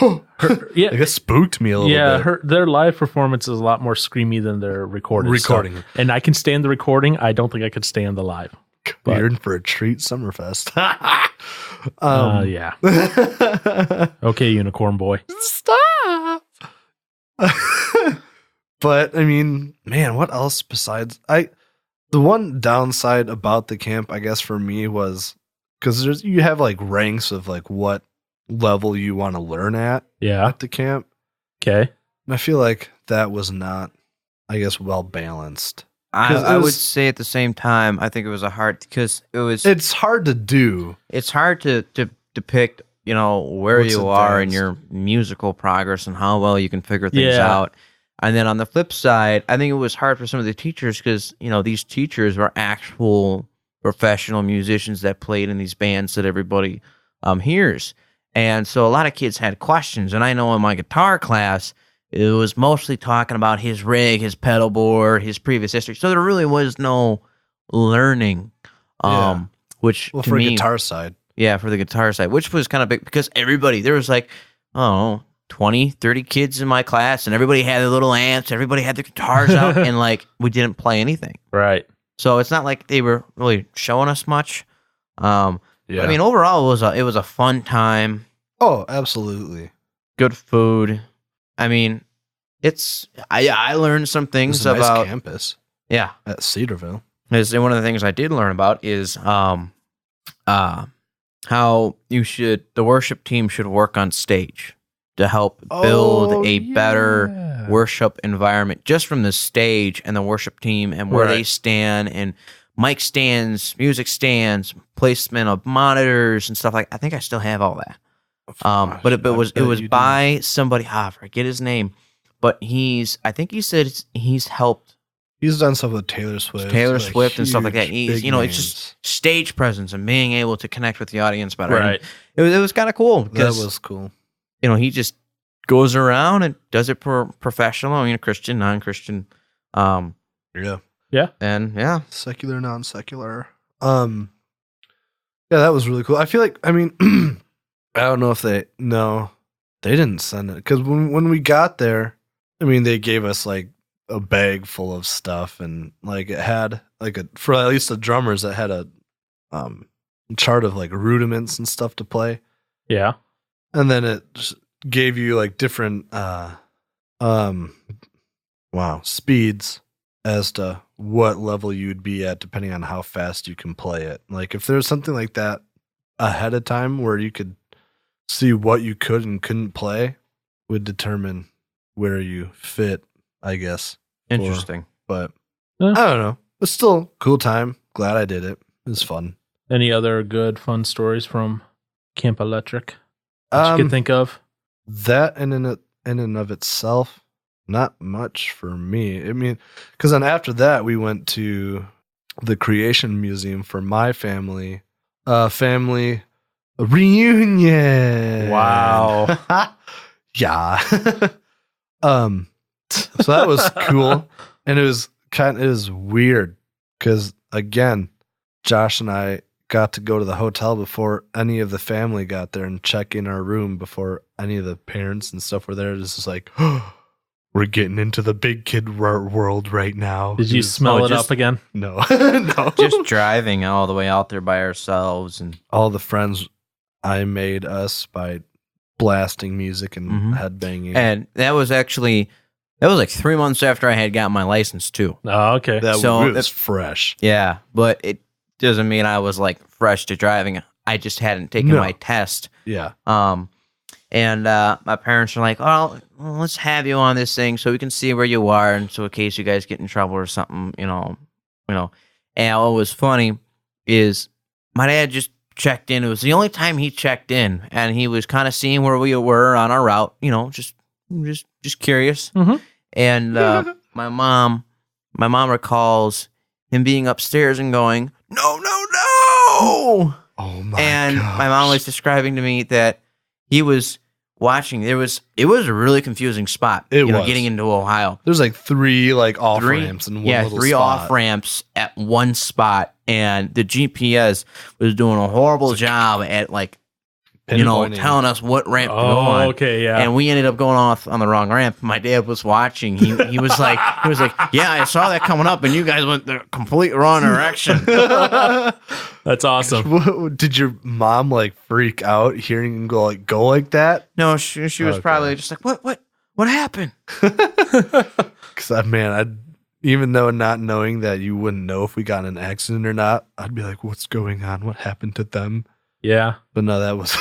oh, Yeah, I guess spooked me a little bit. their live performance is a lot more screamy than their recorded stuff. Recording. And I can stand the recording. I don't think I could stand the live. but- You're in for a treat, Summerfest. Yeah. Okay, Unicorn Boy. Stop. But I mean, man, what else besides the one downside about the camp, I guess for me was because you have like ranks of like what level you want to learn at Yeah. the camp. Okay. And I feel like that was not, I guess, well balanced. 'Cause I it would was- say at the same time, I think it was a hard because It's hard to do. it's hard to depict, where What's you are in advanced. your musical progress and how well you can figure things Yeah. out. And then on the flip side, I think it was hard for some of the teachers because, these teachers were actual professional musicians that played in these bands that everybody hears. And so a lot of kids had questions. And I know in my guitar class, it was mostly talking about his rig, his pedal board, his previous history. So there really was no learning, Yeah. which Well, to for me, guitar side. yeah, for the guitar side, which was kind of big because there was like, 20, 30 kids in my class and everybody had their little amps, everybody had their guitars out and like we didn't play anything. Right. So it's not like they were really showing us much. Yeah. I mean, overall it was a fun time, oh, absolutely. good food. I mean, I learned some It things was a nice about campus yeah. at Cedarville. One of the things I did learn about is how the worship team should work on stage to help build a better worship environment just from the stage and the worship team and where they Right. stand and mic stands, music stands, placement of monitors and stuff like. I think I still have all that. But it was by somebody. I forget his name, but I think he said he's helped He's done stuff with Taylor Swift. and stuff like that. huge, He's, big it's just stage presence and being able to connect with the audience better. Right. And it was kind of cool names. because That was cool. he just goes around and does it for professional, Christian, non-Christian, Yeah. and yeah, Secular, non-secular. Yeah, that was really cool. I feel like, I mean, I don't know if they didn't send it because when we got there, I mean, they gave us like a bag full of stuff and like it had like for at least the drummers, it had a chart of like rudiments and stuff to play. Yeah. And then it just gave you like different speeds as to what level you'd be at depending on how fast you can play it. Like if there's something like that ahead of time where you could see what you could and couldn't play, would determine where you fit, I guess. Interesting. But Yeah. I don't know. It's still a cool time. Glad I did it. It was fun. Any other good, fun stories from Camp Electric that you can think of? That in and of itself, not much for me. I mean, because then after that, we went to the Creation Museum for my family. Family reunion. Wow. Yeah. So that was cool. And it was weird because, again, Josh and I got to go to the hotel before any of the family got there and check in our room before any of the parents and stuff were there. It's just like, oh, we're getting into the big kid world right now. Did you smell it up again? No. No. Just driving all the way out there by ourselves, and all the friends I made us by blasting music and headbanging. and that was like 3 months after I had gotten my license too. Oh, okay. That So was fresh. Yeah, but it doesn't mean I was like fresh to driving. I just hadn't taken No. my test. Yeah. And my parents were like, "Oh, well, let's have you on this thing so we can see where you are, and so in case you guys get in trouble or something, you know." And what was funny is my dad just checked in. It was the only time he checked in, and he was kind of seeing where we were on our route. Just curious. Mhm. And my mom recalls him being upstairs and going, "No, no, no!" Oh my And gosh. my mom was describing to me that he was watching. It was a really confusing spot. It was. Getting into Ohio. There's like three off ramps and one little three spot. off ramps at one spot, and the GPS was doing a horrible job at Pinpointing. telling us what ramp to go Oh, on. okay, yeah. And we ended up going off on the wrong ramp. My dad was watching. He was like, "Yeah, I saw that coming up, and you guys went the complete wrong direction." That's awesome. Did your mom freak out hearing him go like that? No, she was Okay. probably just like, "What happened?" Because man, even though not knowing that you wouldn't know if we got in an accident or not, I'd be like, "What's going on? What happened to them?" Yeah. But no, that was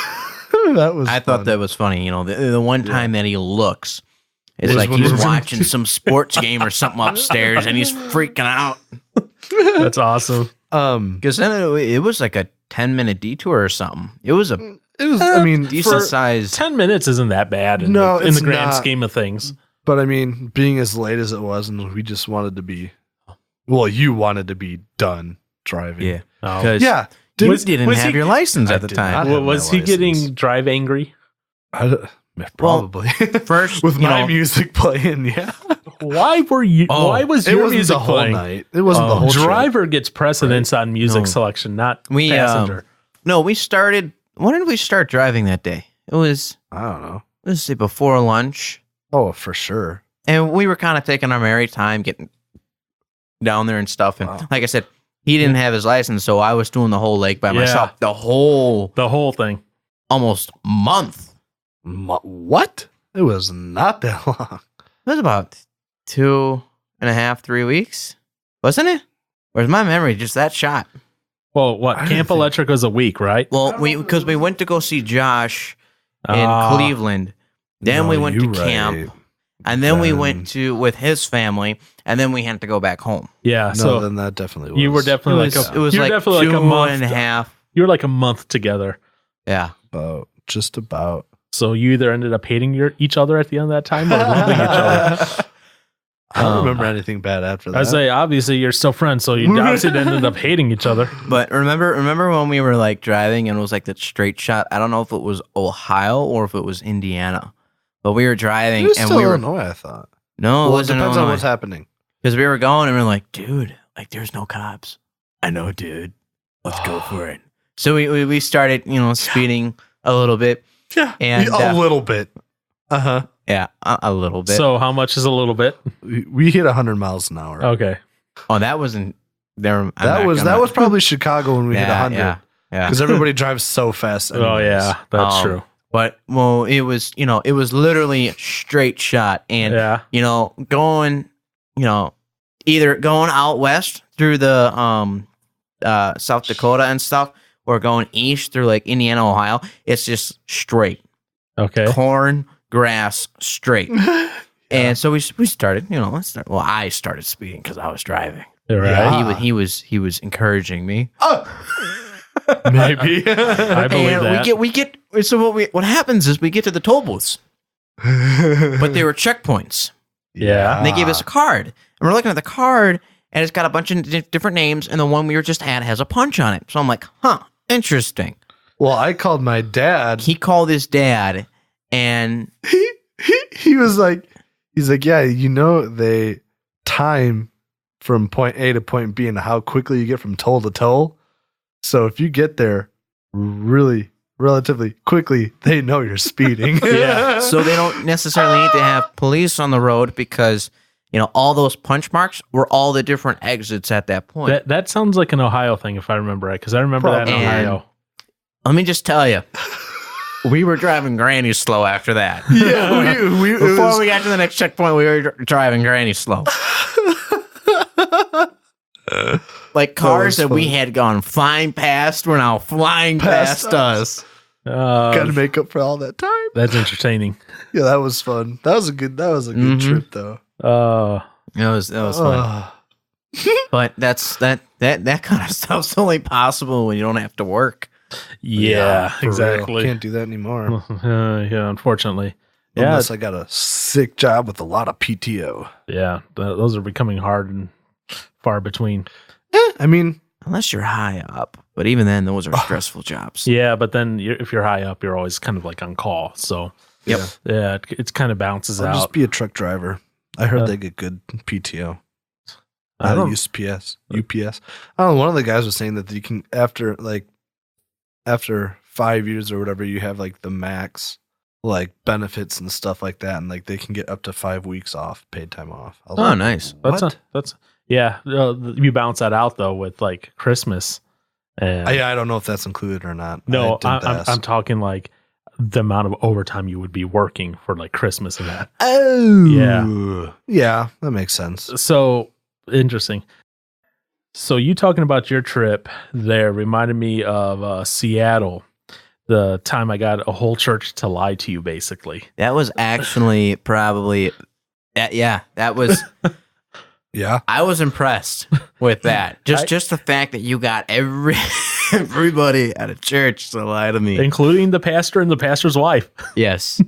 that was. I thought that was funny. The one time that he looks, it's Was like when he's we were- watching some sports game or something upstairs, and he's freaking out. That's awesome. Because then it was like a 10-minute detour or something. It was a It was. I mean, decent size. 10 minutes isn't that bad in, No, in it's the grand not. scheme of things. but I mean, being as late as it was, and we just wanted to be. Well, you wanted to be done driving. Yeah, Oh. because Yeah. you didn't was have he- your license I at the did time. not. Well, have was my he getting license. drive angry? Probably. First, With you my know- music playing, yeah. Why were you? Oh, why was It your wasn't music the whole playing? night. It wasn't the whole trip. Driver gets precedence on music No. selection, not We, passenger. No, we started. When did we start driving that day? It was, I don't know. let's say, before lunch. Oh, for sure. And we were kind of taking our merry time getting down there and stuff. And Wow. like I said, he didn't have his license, so I was doing the whole lake by Yeah. myself. The whole The whole thing. almost month. What? It was not that long. It was about 2.5, 3 weeks, wasn't it? Where's my memory just that shot? Well, what? I didn't Camp think- Electric was a week, right? Well, because we went to go see Josh in Ah. Cleveland. Then No, we went to you're camp, right. and then we Then- went to with his family, and then we had to go back home. Yeah. No, so then that definitely was. you were It definitely was, like it was you were like definitely like a 2.5. month. You were like a month together. Yeah. just about. So you either ended up hating each other at the end of that time or loving each other. I don't remember anything bad after that. I say, obviously, you're still friends, so you obviously ended up hating each other. But remember when we were like driving and it was like that straight shot? I don't know if it was Ohio or if it was Indiana, but we were driving It was and still we were Illinois, I thought. no, it Well, it wasn't depends on what's Illinois. happening. Because we were going and we are like, dude, like there's no cops. I know, dude. Let's go for it. So we started, speeding a little bit. Yeah, And, a little bit. Yeah, a little bit. So how much is a little bit? We hit 100 miles an hour. Okay. Oh, that wasn't there. that was probably Chicago when we hit 100. Yeah. Because everybody drives so fast. Oh, anyways. yeah. That's true. But it was it was literally a straight shot, and Yeah. going, either going out west through the South Dakota and stuff, or going east through like Indiana, Ohio. It's just straight. Okay. Corn, grass, straight. And so we started, I started speeding because I was driving. Right. He was encouraging me. Maybe. I believe that. We get so what happens is we get to the toll booths. But they were checkpoints. Yeah. And they gave us a card. And we're looking at the card, and it's got a bunch of different names, and the one we were just at has a punch on it. So I'm like, interesting. Well, I called my dad. He called his dad, and He was like, yeah, they time from point A to point B and how quickly you get from toll to toll. So if you get there relatively quickly, they know you're speeding. Yeah. so they don't necessarily need to have police on the road because, all those punch marks were all the different exits at that point. That sounds like an Ohio thing, if I remember right, because I remember that in Ohio. Let me just tell you, we were driving granny slow after that. Yeah, Before we got to the next checkpoint, we were driving granny slow. Like cars that we had gone flying past were now flying past us. Got to make up for all that time. That's entertaining. Yeah, that was fun. That was a good trip though. That was fun. But that kind of stuff's only possible when you don't have to work. Yeah, For exactly. real. Can't do that anymore. Yeah, unfortunately. Unless I got a sick job with a lot of PTO. Yeah, those are becoming hard and far between. I mean, unless you're high up, but even then, those are stressful jobs. Yeah, but then if you're high up, you're always kind of like on call. So yeah, it kind of bounces I'll out. just be a truck driver. I heard they get good PTO. I don't UPS. I don't know. One of the guys was saying that you can after 5 years or whatever, you have like the max like benefits and stuff like that, and like they can get up to 5 weeks off, paid time off. Nice. That's you bounce that out though with like Christmas. And I don't know if that's included or not. No, I'm talking like the amount of overtime you would be working for like Christmas and that. Oh, yeah, that makes sense. So interesting. So you talking about your trip there reminded me of Seattle, the time I got a whole church to lie to you, basically. That was actually probably, that was. Yeah, I was impressed with that. Just the fact that you got everybody at a church to lie to me, including the pastor and the pastor's wife. Yes,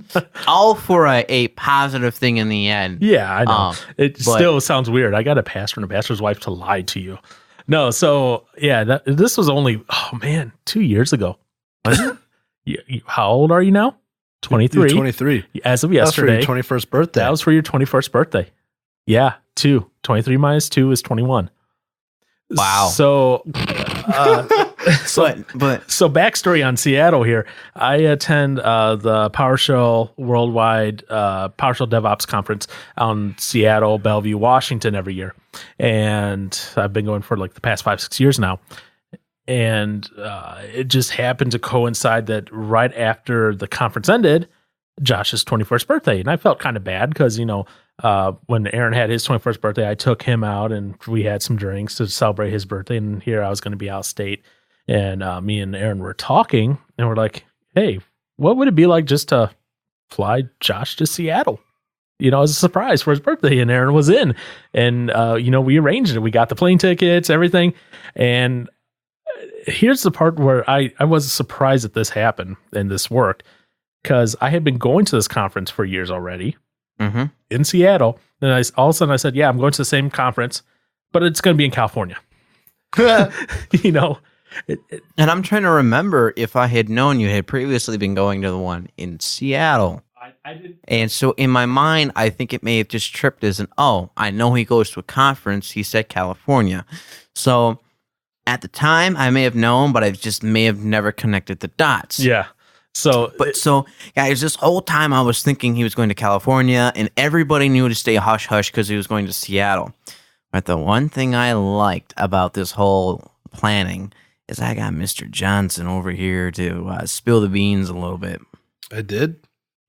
all for a positive thing in the end. Yeah, I know. It still sounds weird. I got a pastor and a pastor's wife to lie to you. No, so yeah, this was only 2 years ago. Was it? How old are you now? 23. 23. As of yesterday. That was for your 21st birthday. That was for your 21st birthday. Yeah, 2. 23 minus 2 is 21. Wow. So, so backstory on Seattle here. I attend the PowerShell Worldwide PowerShell DevOps Conference on Seattle, Bellevue, Washington every year. And I've been going for like the past 5-6 years now. And it just happened to coincide that right after the conference ended, Josh's 21st birthday. And I felt kind of bad because, when Aaron had his 21st birthday, I took him out and we had some drinks to celebrate his birthday. And here I was going to be out state. And me and Aaron were talking and we're like, hey, what would it be like just to fly Josh to Seattle? As a surprise for his birthday. And Aaron was in. And, we arranged it. We got the plane tickets, everything. And here's the part where I was surprised that this happened and this worked. Because I had been going to this conference for years already. Mm-hmm. In Seattle, and all of a sudden I said, "Yeah, I'm going to the same conference, but it's going to be in California." And I'm trying to remember if I had known you had previously been going to the one in Seattle. I did. And so in my mind, I think it may have just tripped as I know he goes to a conference. He said California, so at the time I may have known, but I just may have never connected the dots. Yeah. So guys, this whole time I was thinking he was going to California, and everybody knew to stay hush hush because he was going to Seattle. But the one thing I liked about this whole planning is I got Mr. Johnson over here to spill the beans a little bit. I did.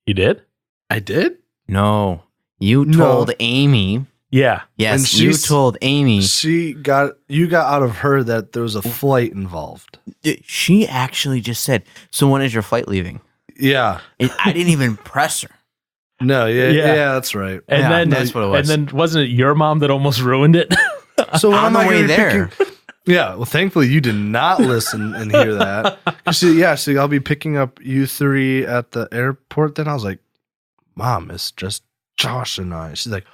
You did? I did. No, you told Amy. Yeah. Yes, And you she's- told Amy. you got out of her that there was a flight involved. She actually just said, "So when is your flight leaving?" Yeah. I didn't even press her. No, Yeah. yeah, that's right. And Yeah, then that's what it was. And then wasn't it your mom that almost ruined it? So when On am the I way gonna be there. Yeah, well, thankfully you did not listen and hear that. So I'll be picking up you three at the airport. Then I was like, "Mom, it's just Josh and I." She's like,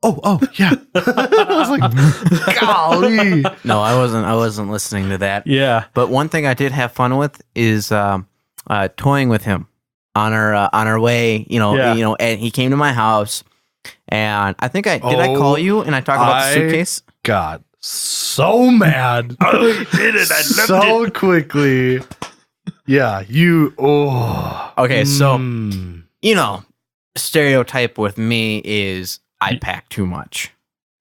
"Oh, yeah." I was like, "Golly." No, I wasn't listening to that. Yeah. But one thing I did have fun with is toying with him on our way. Yeah. And he came to my house, and I think I Oh, call you and I talk about the I- suitcase. Got so mad. I did it. I so quickly. Yeah, you. Oh. Okay, so Mm. stereotype with me is I pack too much,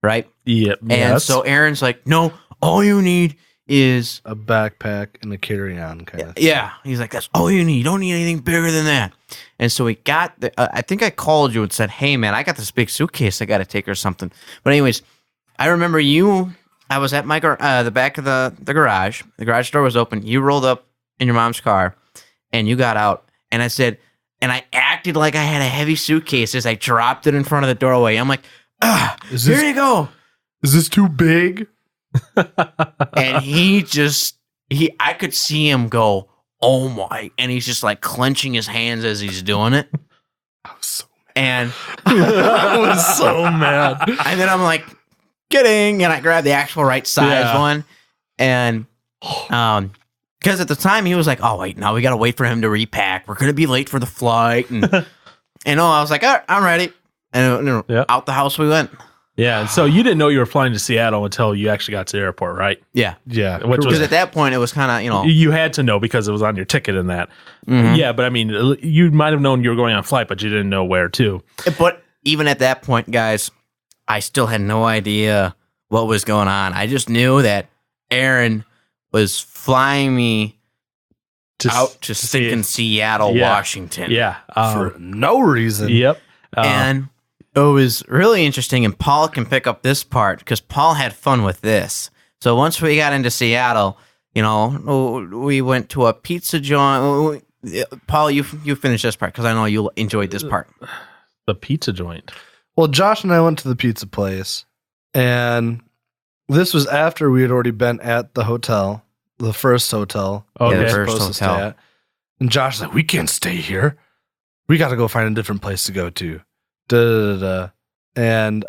right? Yep. And so Aaron's like, "No, all you need is." A backpack and a carry-on kind of. Yeah, he's like, "That's all you need. You don't need anything bigger than that." And so we got. I think I called you and said, "Hey, man, I got this big suitcase. I got to take or something." But anyways, I remember you. I was at my the back of the garage. The garage door was open. You rolled up in your mom's car, and you got out. And I said, and I acted like I had a heavy suitcase as I dropped it in front of the doorway. I'm like, Is "Here this, you go." is this too big? And I could see him go, "Oh my," and he's just like clenching his hands as he's doing it. I was so And I was so mad. and then I'm like, "Kidding," and I grabbed the actual right size Yeah. one. And because at the time he was like, "Oh wait, now we gotta wait for him to repack. We're gonna be late for the flight." And I was like, "All right, I'm ready." And Yeah. out the house we went. Yeah. And so you didn't know you were flying to Seattle until you actually got to the airport, right? Yeah, Yeah. Which was- because at that point it was kind of You had to know because it was on your ticket and that. Mhm. Yeah, but I mean, you might have known you were going on a flight, but you didn't know where to. But even at that point, guys, I still had no idea what was going on. I just knew that Aaron was flying me out to stinking Seattle, Yeah. Washington. Yeah. for no reason. Yep. And it was really interesting. And Paul can pick up this part because Paul had fun with this. So once we got into Seattle, we went to a pizza joint. Paul, you finish this part because I know you enjoyed this part. The pizza joint. Well, Josh and I went to the pizza place, and this was after we had already been at the hotel, the first hotel. Okay. we were the first supposed to hotel. stay at. And Josh was like, "We can't stay here. We got to go find a different place to go to." And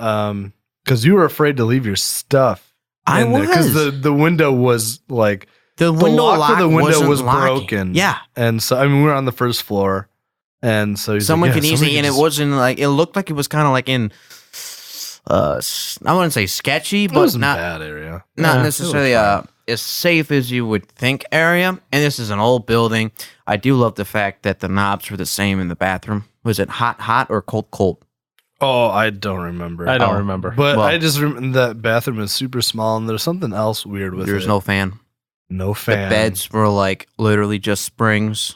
because you were afraid to leave your stuff. I was. because the window was like The the window lock for the window wasn't was locking. broken. Yeah. And so we were on the first floor, and so he's Someone like, could yeah, easily, and it just- wasn't like, it looked like it was kind of like in, I wouldn't say sketchy, It but wasn't not bad area. not Yeah, necessarily it was as safe as you would think area. And this is an old building. I do love the fact that the knobs were the same in the bathroom. Was it hot or cold? Oh, I don't remember. I don't Oh, remember. But Well- I just remember that bathroom is super small, and there's something else weird with There's it. no fan. no fan. The beds were like literally just springs.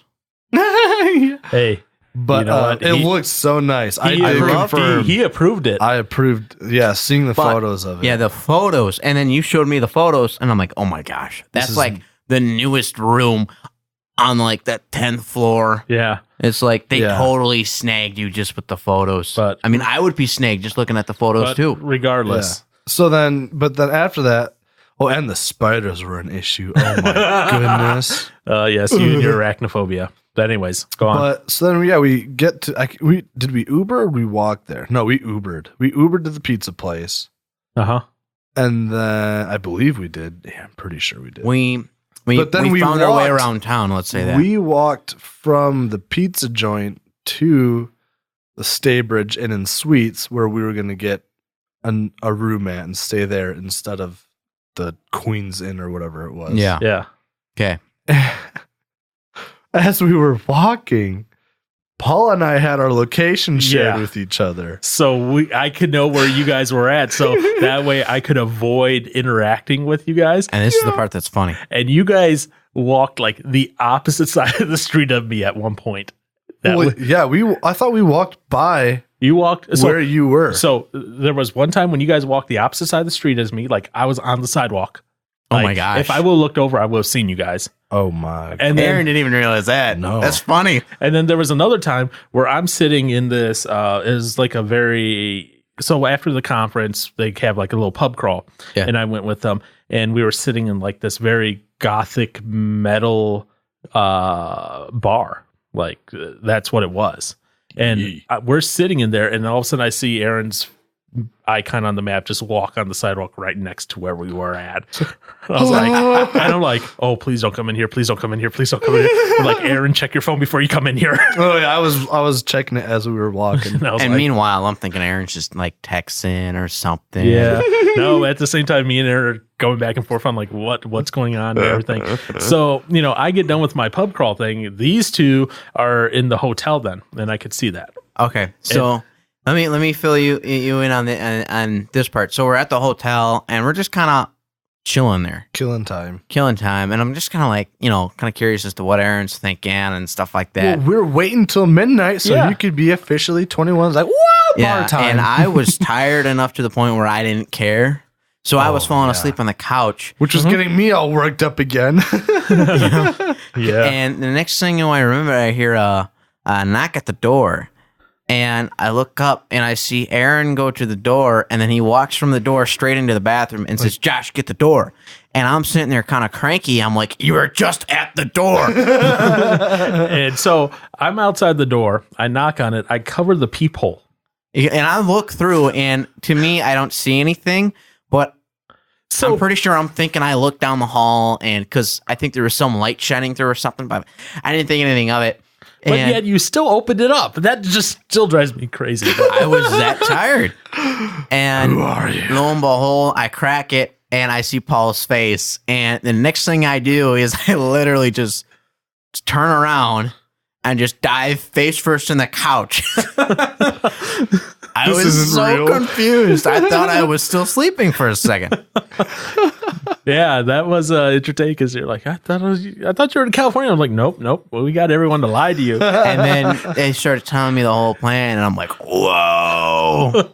Hey, but You know what? it He- looked so nice. I he, do approved, confirm. he approved it. I approved. Yeah, seeing the But- photos of it. Yeah, the photos. And then you showed me the photos, and I'm like, oh my gosh, that's is- like the newest room on like that 10th floor. Yeah. It's like they Yeah. totally snagged you just with the photos. But- I mean, I would be snagged just looking at the photos But too. regardless. So then, but then after that, and the spiders were an issue. Oh my goodness. Yes, you and your arachnophobia. But anyways, go on. But so then, yeah, we get to. Did we Uber or we walked there? No, we Ubered. We Ubered to the pizza place, Uh-huh. and then I believe we did. Yeah, I'm pretty sure we did. But then we found our way walked- around town, let's say that. We walked from the pizza joint to the Staybridge Inn and Suites, where we were going to get a room at and stay there instead of the Queen's Inn or whatever it was. Yeah. Yeah. Okay. As we were walking, Paul and I had our location shared Yeah. with each other. So I could know where you guys were at. So that way I could avoid interacting with you guys. And this is the part that's funny. And you guys walked like the opposite side of the street of me at one point. I thought we walked by You walked where you were. So there was one time when you guys walked the opposite side of the street as me. Like I was on the sidewalk. Oh Like, my gosh. If I would have looked over, I would have seen you guys. Oh my! And then, Aaron didn't even realize that. No. That's funny. and then there was another time where I'm sitting in this is like a very so after the conference they have like a little pub crawl, Yeah. and I went with them, and we were sitting in like this very gothic metal bar, like that's what it was, and we're sitting in there, and all of a sudden I see Aaron's icon on the map just walk on the sidewalk right next to where we were at. I was like, and I'm like, oh, please don't come in here. Please don't come in here. Please don't come in here. I'm like, Aaron, check your phone before you come in here. Oh yeah, I was checking it as we were walking. And I was And like, meanwhile, I'm thinking Aaron's just like texting or something. yeah. No, at the same time, me and Aaron are going back and forth. I'm like, what's going on and everything. So, I get done with my pub crawl thing. These two are in the hotel then, and I could see that. Okay, so let me fill you in on this part. So we're at the hotel and we're just kind of chilling there, Killing time. and I'm just kind of like kind of curious as to what Aaron's thinking and stuff like that. Well, we're waiting till midnight so Yeah. you could be officially 21. It's like, whoa, bar time. And I was tired enough to the point where I didn't care, so I was falling asleep on the couch. Which was getting me all worked up again. Yeah. And the next thing I remember, I hear a knock at the door. And I look up and I see Aaron go to the door, and then he walks from the door straight into the bathroom and says, "Josh, get the door." And I'm sitting there kind of cranky. I'm like, "You were just at the door." And so I'm outside the door. I knock on it. I cover the peephole. And I look through, and to me, I don't see anything, but So I'm pretty sure I'm thinking I looked down the hall, and because I think there was some light shining through or something, but I didn't think anything of it. but And yet you still opened it up. That just still drives me crazy. I was that tired. And Who are you? lo and behold, I crack it and I see Paul's face. And the next thing I do is I literally just turn around and just dive face first in the couch. I This was isn't so real. confused. I thought I was still sleeping for a second. Yeah, that was entertaining because you're like, I thought you were in California. I'm like, nope. Well, we got everyone to lie to you. And then they started telling me the whole plan, and I'm like, whoa.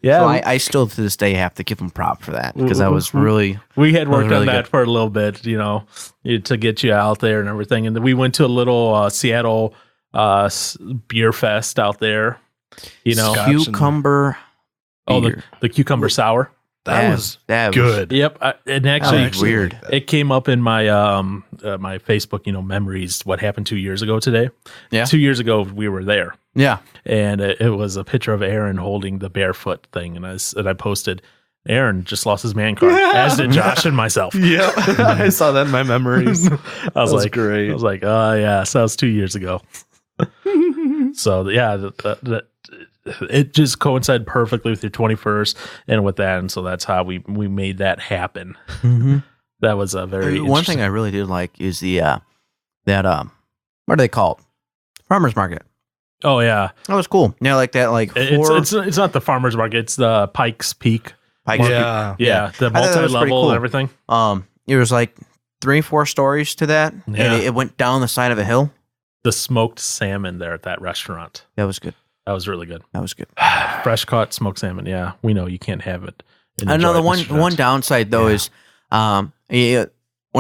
Yeah, So I still to this day have to give them prop for that because I was really. we had worked really on that good. for a little bit, to get you out there and everything. And then we went to a little Seattle beer fest out there. Scotch and- Cucumber. Oh, beer. the cucumber sour. That was that was good. Yep, and That actually, was weird. it came up in my my Facebook, memories. What happened 2 years ago today? Yeah. 2 years ago we were there, Yeah. and it was a picture of Aaron holding the barefoot thing, and I posted, Aaron just lost his man card, as did Josh and myself. Yeah, I saw that in my memories. I was That was like, great. I was like, oh yeah, so that was 2 years ago. So yeah, it just coincided perfectly with your 21st and with that, and so that's how we made that happen. That was a very One thing I really did like is the what are they called? Farmers market. Oh yeah, That was cool. Yeah, like that. Like four it's not the farmers market. It's the Pikes Peak. Pikes Yeah. Yeah, the I thought that was pretty multi-level cool. and everything. It was like 3-4 stories to that. Yeah. And it went down the side of a hill. The smoked salmon there at that restaurant. That was good. That was really good. That was good. Fresh caught smoked salmon. Yeah, we know you can't have it. and Another enjoy it. one downside though is one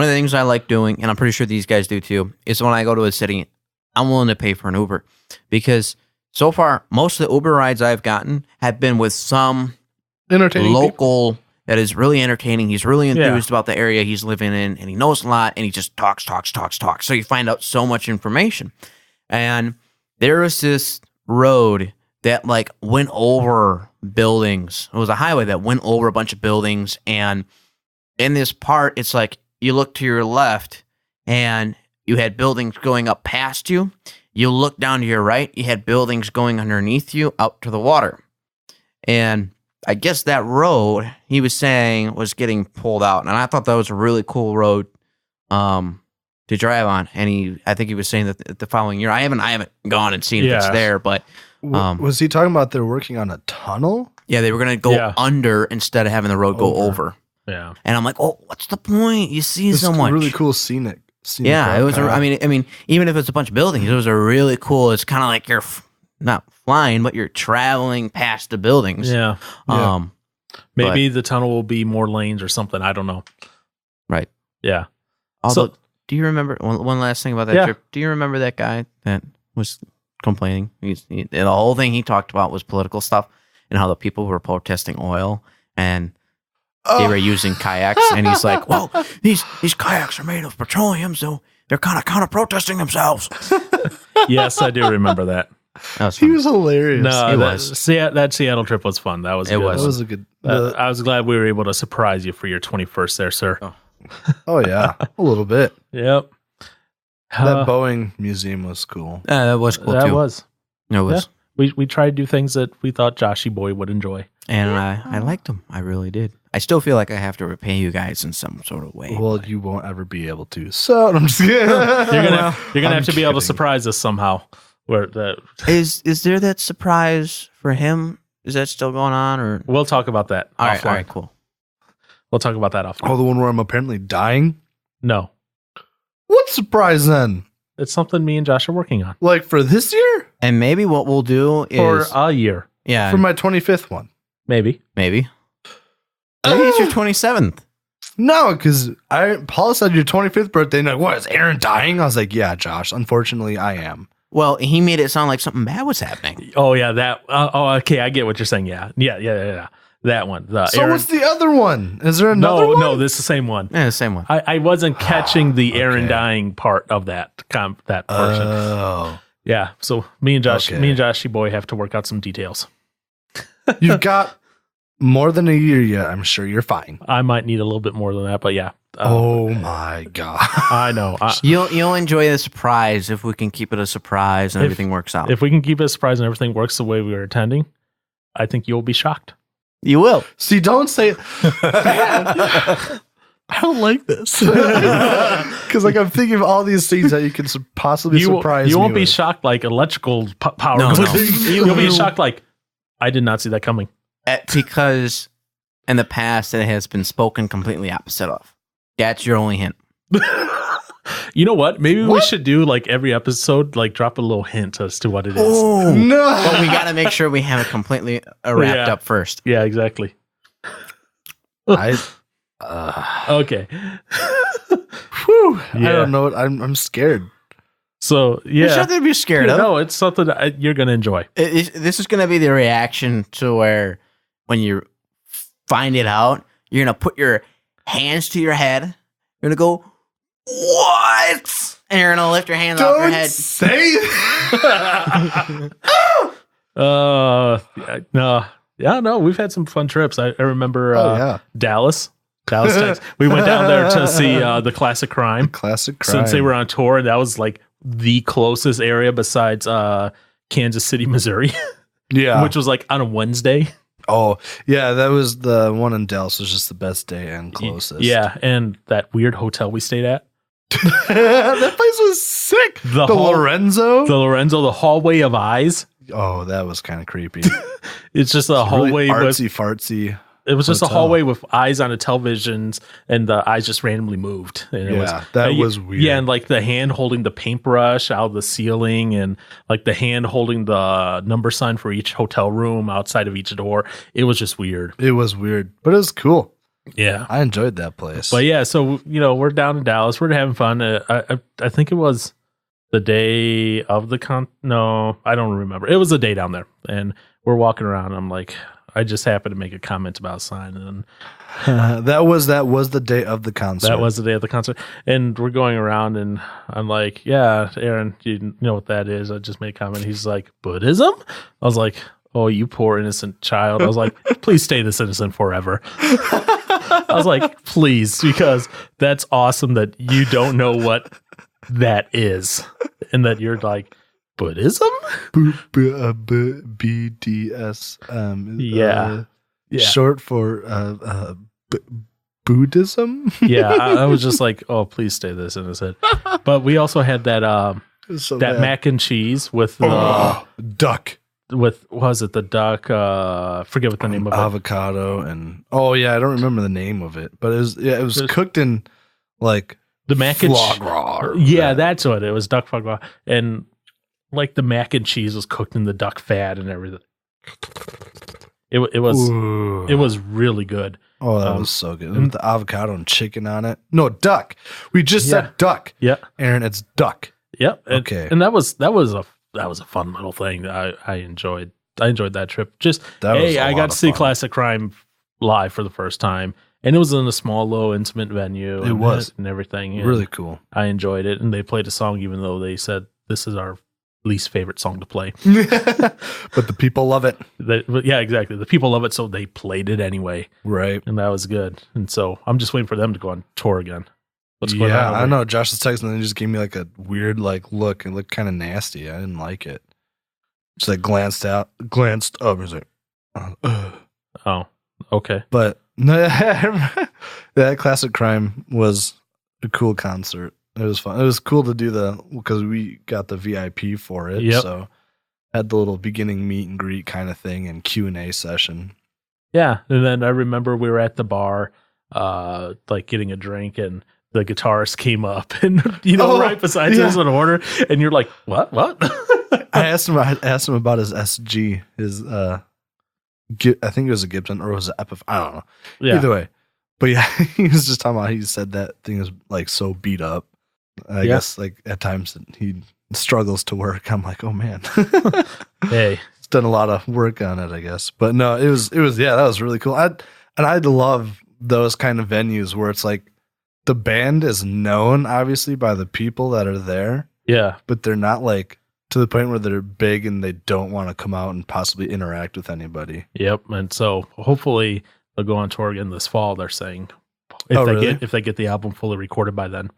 of the things I like doing, and I'm pretty sure these guys do too, is when I go to a city, I'm willing to pay for an Uber because so far most of the Uber rides I've gotten have been with some Entertaining. local that is really entertaining. He's really enthused about the area he's living in, and he knows a lot, and he just talks. So you find out so much information. And there was this road that like went over buildings. It was a highway that went over a bunch of buildings, and in this part, it's like you look to your left, and you had buildings going up past you. You look down to your right, you had buildings going underneath you out to the water. And I guess that road he was saying was getting pulled out, and I thought that was a really cool road to drive on. And I think he was saying that the following year, I haven't gone and seen if it's Yeah. there, but Was he talking about they're working on a tunnel? yeah, they were gonna go under instead of having the road go over. Yeah. And I'm like, oh, what's the point? You see It's so much. really cool scenic scenic Yeah, route it was. path. I mean, even if it's a bunch of buildings, it was a really cool. It's kind of like you're not flying, but you're traveling past the buildings. Yeah. Maybe the tunnel will be more lanes or something. I don't know. Right. Yeah. Although, do you remember one last thing about that trip? Do you remember that guy that was complaining? The whole thing he talked about was political stuff and how the people were protesting oil and they were using kayaks. And he's like, "Well, these kayaks are made of petroleum, so they're kind of protesting themselves." Yes, I do remember that. He was hilarious. No, was. that Seattle trip was fun. That was good. That was a good. I was glad we were able to surprise you for your 21st there, sir. Oh yeah, a little bit. Yep. That Boeing museum was cool. That was cool That too. was. It was. We tried to do things that we thought Joshy boy would enjoy. And I liked them. I really did. I still feel like I have to repay you guys in some sort of way. Well, you won't ever be able to. So I'm just kidding. You're gonna have to be able to surprise us somehow. Where that Is there that surprise for him? Is that still going on, or we'll talk about that. all offline. right, cool. We'll talk about that offline. Oh, the one where I'm apparently dying. No, What surprise then? it's something me and Josh are working on Like for this year? And maybe what we'll do for is a year, For my 25th one? maybe. maybe it's your 27th. No, because Paula said your 25th birthday. And like, what is Aaron dying? I was like, yeah, Josh. Unfortunately, I am. Well, he made it sound like something bad was happening. Oh yeah, that. Okay, I get what you're saying. Yeah. That one. So Aaron, what's the other one? Is there another one? No, this is the same one. Yeah, the same one. I wasn't catching the Aaron Okay. dying part of that that portion. Oh, Yeah. So me and Okay. Joshy boy have to work out some details. you've got more than a year yet. I'm sure you're fine. I might need a little bit more than that, but yeah. Oh my god! I know. You'll enjoy the surprise if we can keep it a surprise and everything works out. If we can keep it a surprise and everything works the way we were intending, I think you'll be shocked. You will. See, don't say. I don't like this because, like, I'm thinking of all these things that you can possibly surprise. You me won't be with. shocked like electrical power. No, no. You'll be shocked like I did not see that coming. Because in the past it has been spoken completely opposite of. That's your only hint. You know what? Maybe we should do like every episode, like drop a little hint as to what it is. Oh No, but we got to make sure we have it completely wrapped Yeah. up first. Yeah, exactly. I. Okay. Whew, Yeah. I don't know. I'm scared. So There's yeah, nothing to be scared of. no, it's something that you're gonna enjoy. This is going to be the reaction to where when you find it out, you're going to put your hands to your head. You're going to go, what? And you're going to lift your hands off your head. say. No, we've had some fun trips. I remember Yeah. Dallas, Texas. We went down there to see the Classic Crime. Classic crime. Since they were on tour, that was like the closest area besides Kansas City, Missouri, Yeah. which was like on a Wednesday. Oh, yeah. That was the one in Dallas. Was just the best day and closest. Yeah, and that weird hotel we stayed at, That place was sick. The hall- Lorenzo. the Lorenzo, the hallway of eyes. Oh, that was kind of creepy. It's just a hallway really with artsy fartsy. it was just a hotel. hallway with eyes on the televisions, and the eyes just randomly moved. And it was, Yeah, that was weird. Yeah, and like the hand holding the paintbrush out of the ceiling, and like the hand holding the number sign for each hotel room outside of each door. It was just weird. It was weird, but it was cool. Yeah. I enjoyed that place. But yeah, so we're down in Dallas. We're having fun. I think it was the day of the No, I don't remember. It was a day down there, and we're walking around. And I'm like, I just happened to make a comment about a sign, and that was the day of the concert. that was the day of the concert. And we're going around, and I'm like, yeah, Aaron, you know what that is? I just made a comment. He's like, Buddhism? I was like, oh, you poor innocent child. I was like, please stay this innocent forever. I was like, please, because that's awesome that you don't know what that is, and that you're like, Buddhism? BDS. Yeah. Yeah. Short for Buddhism. Yeah, I was just like, oh, please stay this innocent. But we also had that So that bad. mac and cheese with duck, was it the duck? Forget what the name of it. avocado, and I don't remember the name of it, but it was There's- cooked in like The mac and cheese. Yeah, that's what it was. Duck foie gras. And like the mac and cheese was cooked in the duck fat and everything. It was really good. Oh, that was so good. And the avocado and chicken on it. No, duck. We just said duck. Yeah. Aaron, it's duck. Yep. Okay. And that was a fun little thing. I enjoyed that trip. Just I got to see Classic Crime live for the first time. And it was in a small, low, intimate venue. It was. And everything. And really cool. I enjoyed it. And they played a song even though they said this is our least favorite song to play. But the people love it. Yeah, exactly. The people love it, so they played it anyway. Right. And that was good. And so I'm just waiting for them to go on tour again. What's going on? I know. Josh was texting and he just gave me like a weird look. It looked kind of nasty. I didn't like it. Just like glanced up. And was like, oh, okay. But no, that Classic Crime was a cool concert. It was fun. It was cool to do because we got the VIP for it. Yep. So had the little beginning meet and greet kind of thing and Q&A session. Yeah. And then I remember we were at the bar, like getting a drink, and the guitarist came up and, right beside us on order. And you're like, what? I asked him about his SG, I think it was a Gibson or was it Epiphone? I don't know. Yeah. Either way. But yeah, he was just talking about, he said that thing is like so beat up. I guess like at times he struggles to work. I'm like, oh man. Hey. It's done a lot of work on it, I guess. But no, it was that was really cool. I'd love those kind of venues where it's like the band is known obviously by the people that are there. Yeah. But they're not like to the point where they're big and they don't want to come out and possibly interact with anybody. Yep. And so hopefully they'll go on tour again this fall, they're saying. If they get the album fully recorded by then.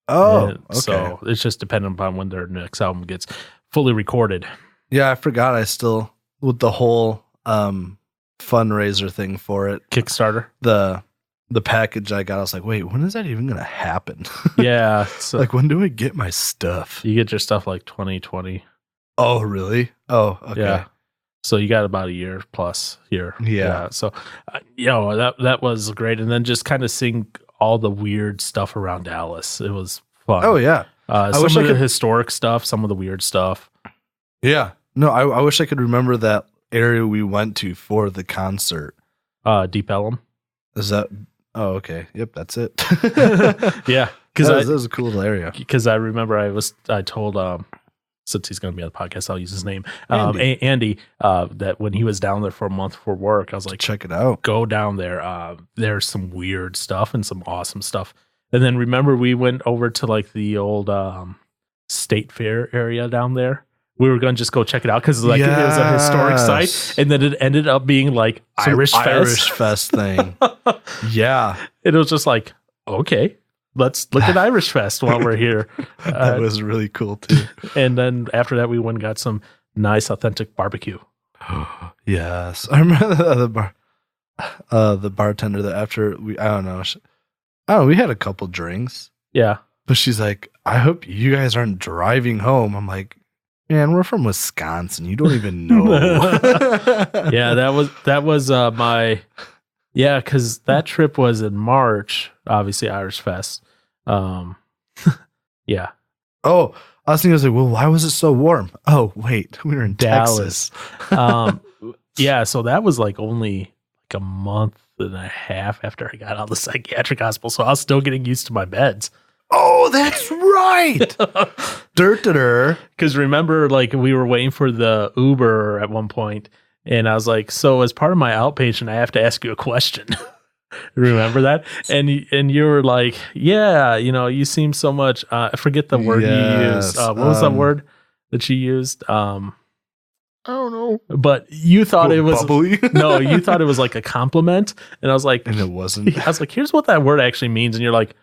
Oh, okay. So it's just dependent upon when their next album gets fully recorded. Yeah, I forgot. I still with the whole fundraiser thing for it, Kickstarter, the package I got. I was like, wait, when is that even going to happen? Yeah, so like when do I get my stuff? You get your stuff like 2020. Oh, really? Oh, okay. Yeah. So you got about a year plus here. Yeah. So, that was great, and then just kind of seeing all the weird stuff around Dallas. It was fun. Oh yeah. Some of the historic stuff, some of the weird stuff. Yeah. No, I wish I could remember that area we went to for the concert. Deep Ellum. Is that? Oh, okay. Yep, that's it. Yeah, because that was a cool little area. Because I remember I told since he's going to be on the podcast, I'll use his name, Andy, that when he was down there for a month for work, I was like, check it out. Go down there. There's some weird stuff and some awesome stuff. And then remember we went over to like the old State Fair area down there. We were going to just go check it out because it was a historic site. And then it ended up being like some Irish Fest thing. Yeah. It was just like, okay, let's look at Irish Fest while we're here. That was really cool too. And then after that, we went and got some nice, authentic barbecue. Yes. I remember the bartender that after we had a couple drinks. Yeah. But she's like, I hope you guys aren't driving home. I'm like, man, we're from Wisconsin. You don't even know. Yeah, that was my, because that trip was in March, obviously Irish Fest. Yeah. Oh, I was thinking, well, why was it so warm? Oh, wait, we were in Dallas. Texas. Yeah, so that was like only like a month and a half after I got out of the psychiatric hospital. So I was still getting used to my beds. Oh, that's right. Because remember, like we were waiting for the Uber at one point, and I was like, so as part of my outpatient, I have to ask you a question. Remember that? And you were like, yeah, you seem so much, I forget the word you used. What was that word that you used? I don't know. But you thought it was bubbly. No, you thought it was like a compliment. And I was like, and it wasn't. I was like, here's what that word actually means. And you're like,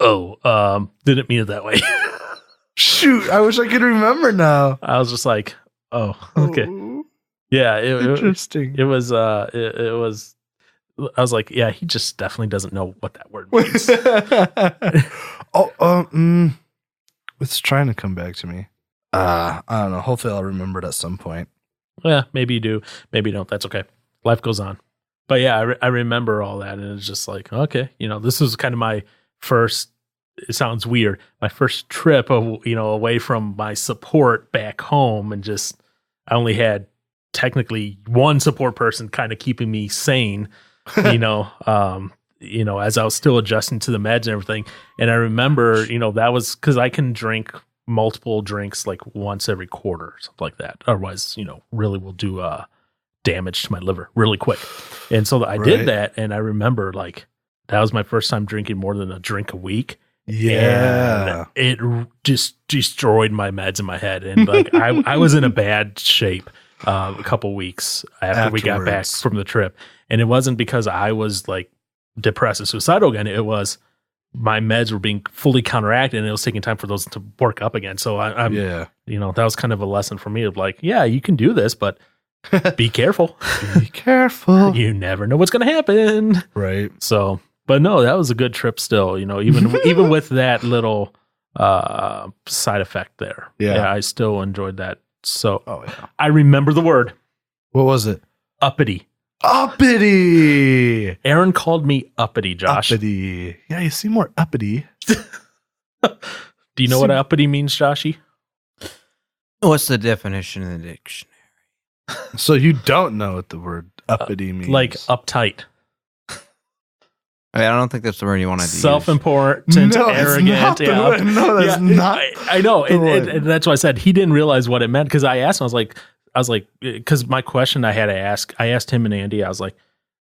oh, didn't mean it that way. Shoot, I wish I could remember now. I was just like, oh, okay. Yeah, interesting. It was I was like, yeah, he just definitely doesn't know what that word means. It's trying to come back to me. I don't know. Hopefully I'll remember it at some point. Yeah, maybe you do. Maybe you don't. That's okay. Life goes on. But yeah, I remember all that. And it's just like, okay, this was kind of my first it sounds weird. My first trip, away from my support back home, and I only had technically one support person kind of keeping me sane, as I was still adjusting to the meds and everything. And I remember, that was because I can drink multiple drinks like once every quarter, something like that. Otherwise, really will do damage to my liver really quick. And so I did that, and I remember like that was my first time drinking more than a drink a week. Yeah, and it just destroyed my meds in my head, and like I was in a bad shape a couple weeks after we got back from the trip. And it wasn't because I was like depressed and suicidal again. It was my meds were being fully counteracted, and it was taking time for those to work up again. So I'm that was kind of a lesson for me of like, yeah, you can do this, but be careful. Be careful. You never know what's going to happen. Right. So, but no, that was a good trip still, even with that little side effect there. Yeah, I still enjoyed that. So I remember the word. What was it? Uppity. Uppity. Aaron called me uppity, Josh. Uppity. Yeah, you seem more uppity. Do you know what uppity means, Joshy? What's the definition in the dictionary? So you don't know what the word uppity means? Like uptight. I don't think that's the word you want to use. Self-important, arrogant. That's not. I know, and that's why I said he didn't realize what it meant, because I asked him. I was like, because my question I asked him and Andy. I was like,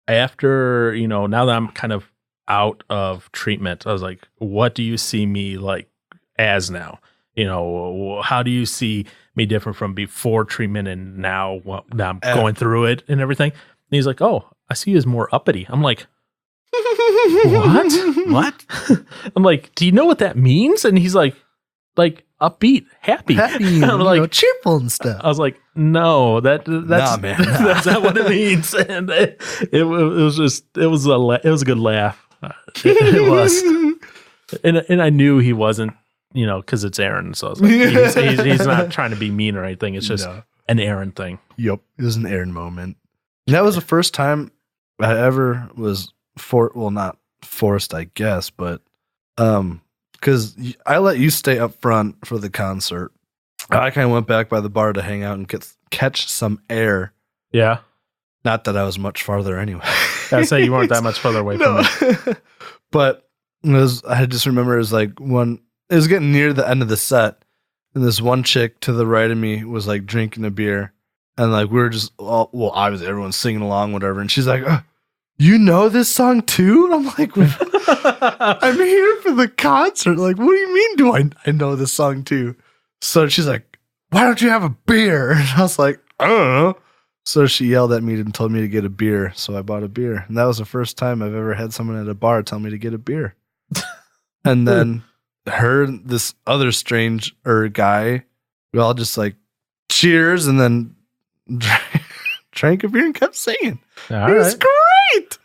after now that I'm kind of out of treatment, I was like, what do you see me like as now? How do you see me different from before treatment and now I'm going through it and everything? And he's like, oh, I see you as more uppity. I'm like, what? I'm like, do you know what that means? And he's like upbeat, happy, I'm like cheerful and stuff. I was like, no, that's man, that's not what it means. And it was a good laugh. It was, and I knew he wasn't, because it's Aaron. So I was like, he's not trying to be mean or anything. It's just an Aaron thing. Yep, it was an Aaron moment. And that was the first time I ever was not forced, I guess, but because I let you stay up front for the concert. I kind of went back by the bar to hang out and catch some air. Yeah. Not that I was much farther anyway. I say you weren't that much further away from me. But I just remember it was like it was getting near the end of the set, and this one chick to the right of me was like drinking a beer, and like we were just obviously everyone's singing along, whatever, and she's like, you know this song too? And I'm like, I'm here for the concert. Like, what do you mean do I know this song too? So she's like, why don't you have a beer? And I was like, I don't know. So she yelled at me and told me to get a beer. So I bought a beer. And that was the first time I've ever had someone at a bar tell me to get a beer. And then this other strange guy, we all just like cheers and then drank a beer and kept singing. It was great.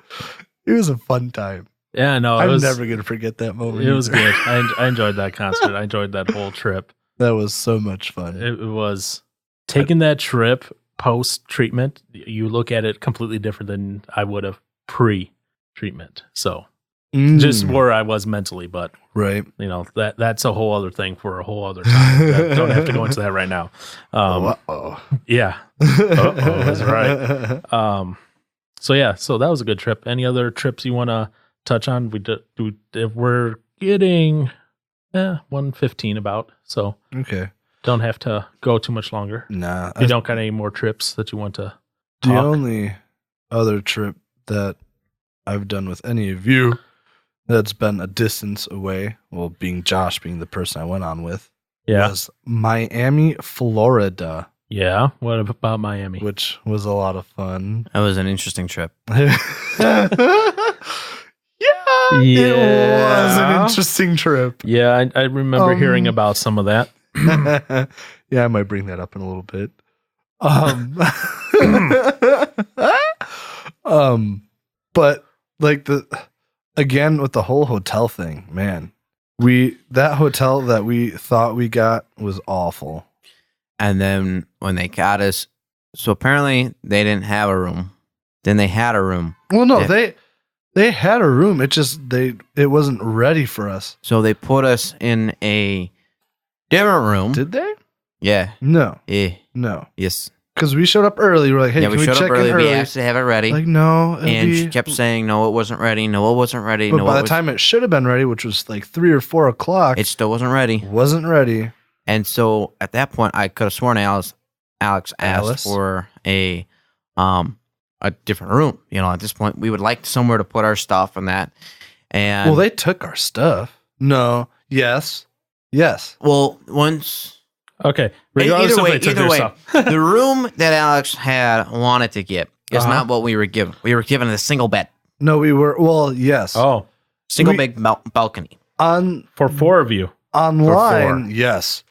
It was a fun time. Yeah, no, I'm never going to forget that moment. It was good. I enjoyed that concert. I enjoyed that whole trip. That was so much fun. It was taking that trip post-treatment. You look at it completely different than I would have pre-treatment. So just where I was mentally, but right, that's a whole other thing for a whole other time. Don't have to go into that right now. Yeah, that's right. So that was a good trip. Any other trips you want to touch on? We're getting 1:15 about, so okay. Don't have to go too much longer. Nah, you don't got any more trips that you want to talk? The only other trip that I've done with any of you that's been a distance away, well, being Josh, being the person I went on with, was Miami, Florida. Yeah, what about Miami? Which was a lot of fun. That was an interesting trip. It was an interesting trip. Yeah, I remember hearing about some of that. Yeah, I might bring that up in a little bit. But like again with the whole hotel thing, man, that hotel that we thought we got was awful. And then when they got us, so apparently they didn't have a room. Then they had a room. Well, no, they They had a room. It wasn't ready for us. So they put us in a different room. Did they? Yeah. No. No. Yes. Because we showed up early. We're like, hey, Yeah, can we we showed check up early. in early? We asked to have it ready. Like, no. And she kept saying, no, it wasn't ready. No, it wasn't ready. But No, by the time it should have been ready, which was like 3 or 4 o'clock, it still wasn't ready. wasn't ready. And so at that point, I could have sworn Alex asked for a different room. You know, at this point, we would like somewhere to put our stuff and that. And Well, they took our stuff. No. Yes. well, once Okay. Regardless either if they took their way, stuff. the room that Alex had wanted to get is Uh-huh. not what we were given. We were given a single bed, No, we were. Well, yes. Oh, single We- big balcony. for 4 of you. Online, yes.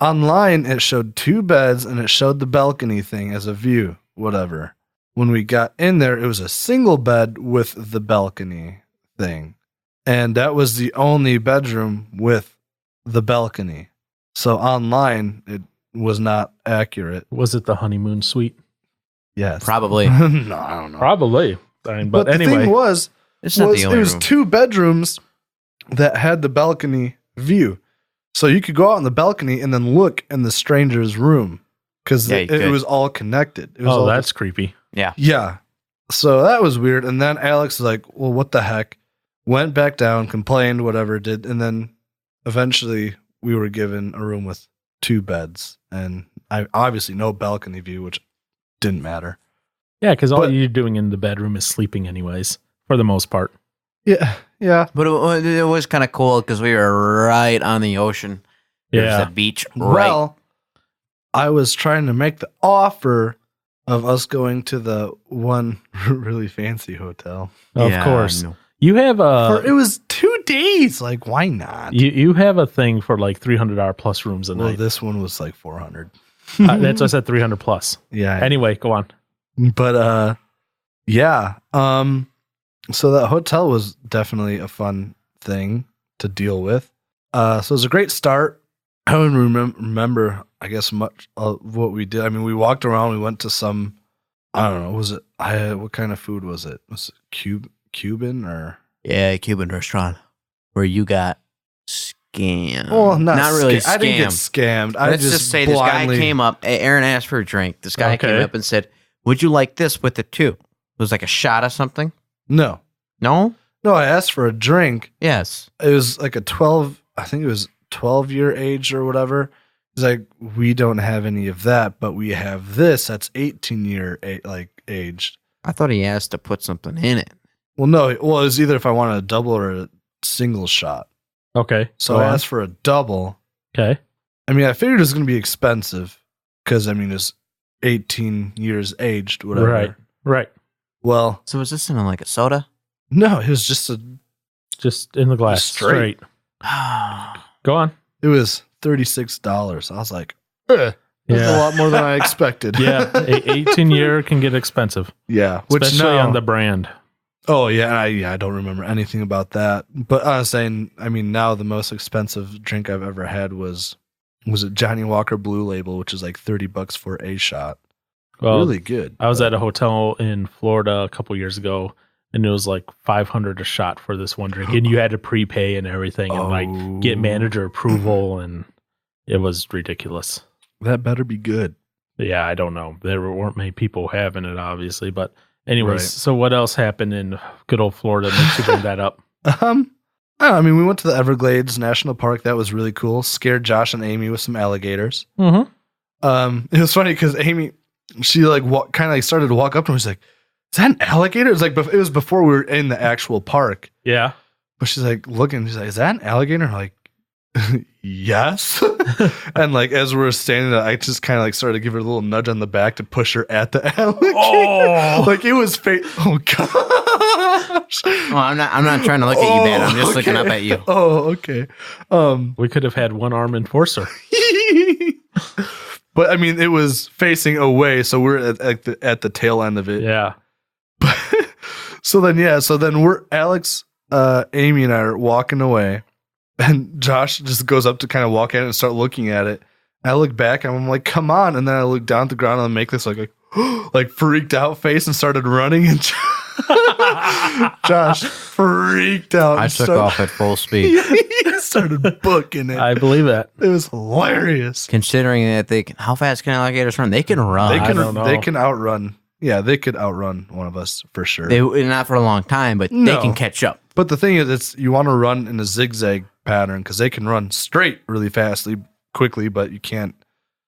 Online, it showed 2 beds and it showed the balcony thing as a view, whatever. When we got in there, it was a single bed with the balcony thing. And that was the only bedroom with the balcony. So online, it was not accurate. Was it the honeymoon suite? Yes. Probably. No, I don't know. Probably. I mean, but the anyway. thing was It's not the it only was room. 2 bedrooms that had the balcony view. So you could go out on the balcony and then look in the stranger's room because Yeah, you it could. was all connected. It was Oh, all that's creepy. yeah. So that was weird. And then Alex was like, well, what the heck? Went back down, complained, whatever did. And then eventually we were given a room with 2 beds and obviously no balcony view, which didn't matter. Yeah, because all But- you're doing in the bedroom is sleeping anyways, for the most part. Yeah. Yeah. But it was kind of cool because we were right on the ocean. There's Yeah. a beach right. Well, I was trying to make the offer of us going to the one really fancy hotel. Of Yeah, course. I know. You have For a it was 2 days. Like, why not? you have a thing for like $300 plus rooms a Well, night. this one was like 400. That's what I said, 300 plus. Yeah. Anyway, go on. But yeah. So that hotel was definitely a fun thing to deal with. So it was a great start. I don't remember, I guess, much of what we did. I mean, we walked around. We went to some, I don't know, was it? What kind of food was it? Was it Cuban or? Yeah, a Cuban restaurant where you got scammed. Well, not really I didn't get scammed. scammed. I Let's just say blindly, this guy came up. Aaron asked for a drink. This guy came Okay. up and said, would you like this with it too? It was like a shot of something. No, No? I asked for a drink. Yes. It was like I think it was 12-year age or whatever. He's like, we don't have any of that, but we have this. That's 18-year aged. I thought he asked to put something in it. Well, no. Well, it was either if I wanted a double or a single shot. Okay. So go I on. asked for a double. Okay. I mean, I figured it was going to be expensive because, I mean, it's 18 years aged, whatever. Right. Well, So was this in like a soda? no, it was just Just in the glass. Straight. Straight. Go on. it was $36. I was like, that's a Yeah. lot more than I expected. Yeah. 18-year can get expensive, Yeah. Which especially now, on the brand. oh, yeah. I don't remember anything about that. But I was saying, I mean, now the most expensive drink I've ever had was it Johnny Walker Blue Label, which is like $30 for a shot. Well, Really good. I was at a hotel in Florida a couple years ago, and it was like $500 a shot for this one drink, and you had to prepay and everything, and like get manager approval, and it was ridiculous. That better be good. Yeah, I don't know. There weren't many people having it, obviously, but anyways. Right. So what else happened in good old Florida? Makes you bring that up. I don't know, I mean, we went to the Everglades National Park. That was really cool. Scared Josh and Amy with some alligators. Mm-hmm. It was funny because Amy, she like kind of like started to walk up to me. She's like, "Is that an alligator?" It was before we were in the actual park. Yeah. But she's like looking. She's like, "Is that an alligator?" I'm like, yes. And like as we were standing there, I just kind of like started to give her a little nudge on the back to push her at the alligator. Oh. Like it was oh gosh. Well, I'm not trying to look at you bad. I'm just looking up at you. Oh, okay. We could have had one arm enforcer. But I mean, it was facing away, so we're at the tail end of it. Yeah. So then we're Alex, Amy, and I are walking away, and Josh just goes up to kind of walk at it and start looking at it. I look back and I'm like, "Come on!" And then I look down at the ground and I make this like freaked out face and started running. And Josh freaked out. I and took started- off at full speed. He started booking it. I believe that. It was hilarious. Considering that how fast can alligators run? They can run. They I don't know. can outrun. Yeah, they could outrun one of us for sure. They not for a long time, but they No. can catch up. But the thing is, you want to run in a zigzag pattern because they can run straight really quickly, but you can't